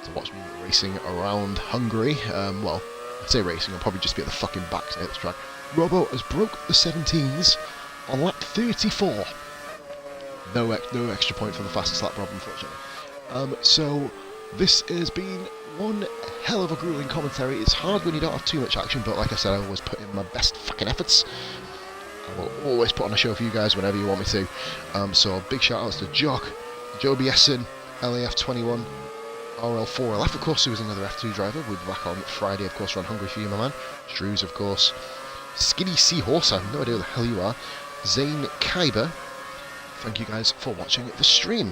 to watch me racing around Hungary. Well, I say racing, I'll probably just be at the fucking back at the track. Robbo has broke the 17s on lap 34. No extra point for the fastest lap, Rob, unfortunately. So this has been one hell of a grueling commentary. It's hard when you don't have too much action, but like I said, I always put in my best fucking efforts. I will always put on a show for you guys whenever you want me to. So big shout outs to Jock, Joby Essen, LAF21, RRF1, of course, who was another F2 driver. We'll be back on Friday, of course, around Hungary for you, my man. Strews, of course. Skinny Seahorse, I have no idea who the hell you are. Zane Kyber. Thank you guys for watching the stream.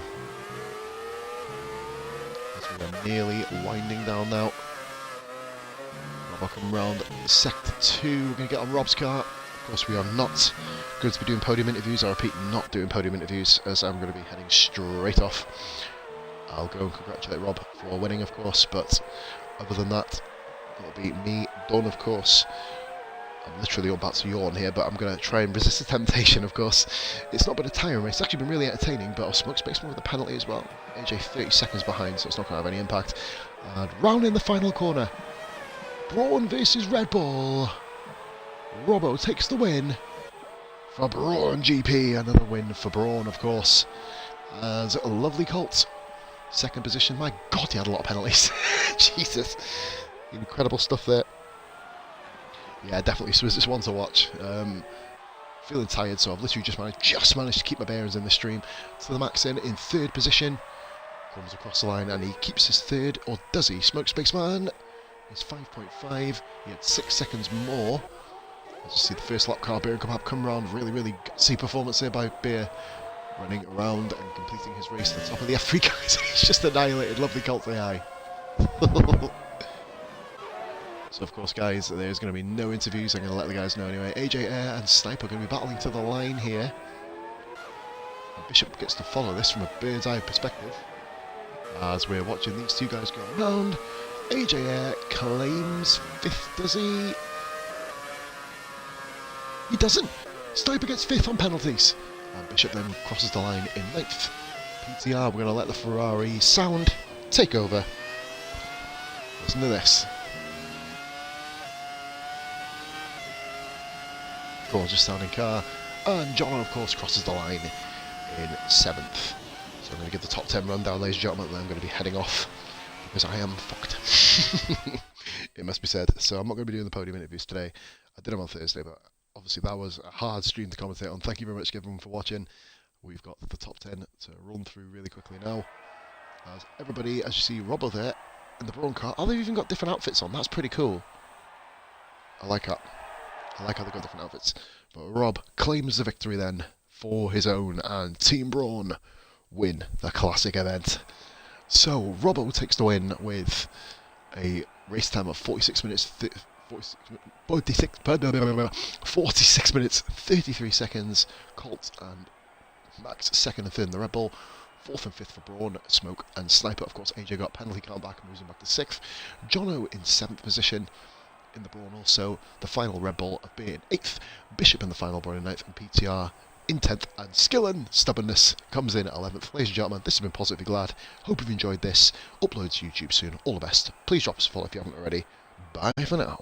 As we are nearly winding down now. Rob, come round sector 2. We're going to get on Rob's car. Of course, we are not going to be doing podium interviews. I repeat, not doing podium interviews, as I'm going to be heading straight off. I'll go and congratulate Rob for winning, of course, but other than that, it'll be me done, of course. I'm literally about to yawn here, but I'm going to try and resist the temptation, of course. It's not been a tiring race. It's actually been really entertaining, but I'll smoke space more with the penalty as well. AJ 30 seconds behind, so it's not going to have any impact. And round in the final corner. BRAWN versus Red Bull. Robbo takes the win for BRAWN GP. Another win for BRAWN, of course. And a lovely Colt. Second position. My God, he had a lot of penalties. Jesus. Incredible stuff there. Yeah, definitely. So it's one to watch. Feeling tired, so I've literally just managed to keep my bearings in the stream. To the max in third position. Comes across the line and he keeps his third. Or does he? Smoke Spaceman is 5.5. He had 6 seconds more. As you see the first lap car, Beer and come round. Really gutsy performance there by Beer. Running around and completing his race at the top of the F3 guys. He's just annihilated. Lovely Colt AI. So of course, guys, there's going to be no interviews. I'm going to let the guys know anyway. AJ Air and Snipe are going to be battling to the line here. And Bishop gets to follow this from a bird's eye perspective. As we're watching these two guys go around. AJ Air claims 5th, does he? He doesn't. Sniper gets 5th on penalties. And Bishop then crosses the line in 9th. PTR, we're going to let the Ferrari sound take over. Listen to this. Gorgeous sounding car. And John, of course, crosses the line in 7th. So I'm going to give the top 10 rundown, ladies and gentlemen, and then I'm going to be heading off because I am fucked. It must be said. So I'm not going to be doing the podium interviews today. I did them on Thursday, but obviously that was a hard stream to commentate on. Thank you very much, everyone, for watching. We've got the top 10 to run through really quickly now. As everybody, as you see, Robbo there in the BRAWN car. Oh, they've even got different outfits on. That's pretty cool. I like that. I like how they've got different outfits. But Rob claims the victory then for his own, and Team BRAWN win the classic event. So Robbo takes the win with a race time of 46 minutes 33 seconds. Colt and Max 2nd and 3rd in the Red Bull. 4th and 5th for BRAWN, Smoke and Sniper. Of course, AJ got penalty count back and moves him back to 6th. Jono in 7th position in the BRAWN also. The final Red Bull being 8th. Bishop in the final BRAWN in 9th. And PTR in 10th. And SKILLENs, Stubbornness, comes in at 11th. Ladies and gentlemen, this has been Positively Glad. Hope you've enjoyed this. Upload to YouTube soon. All the best. Please drop us a follow if you haven't already. Bye for now.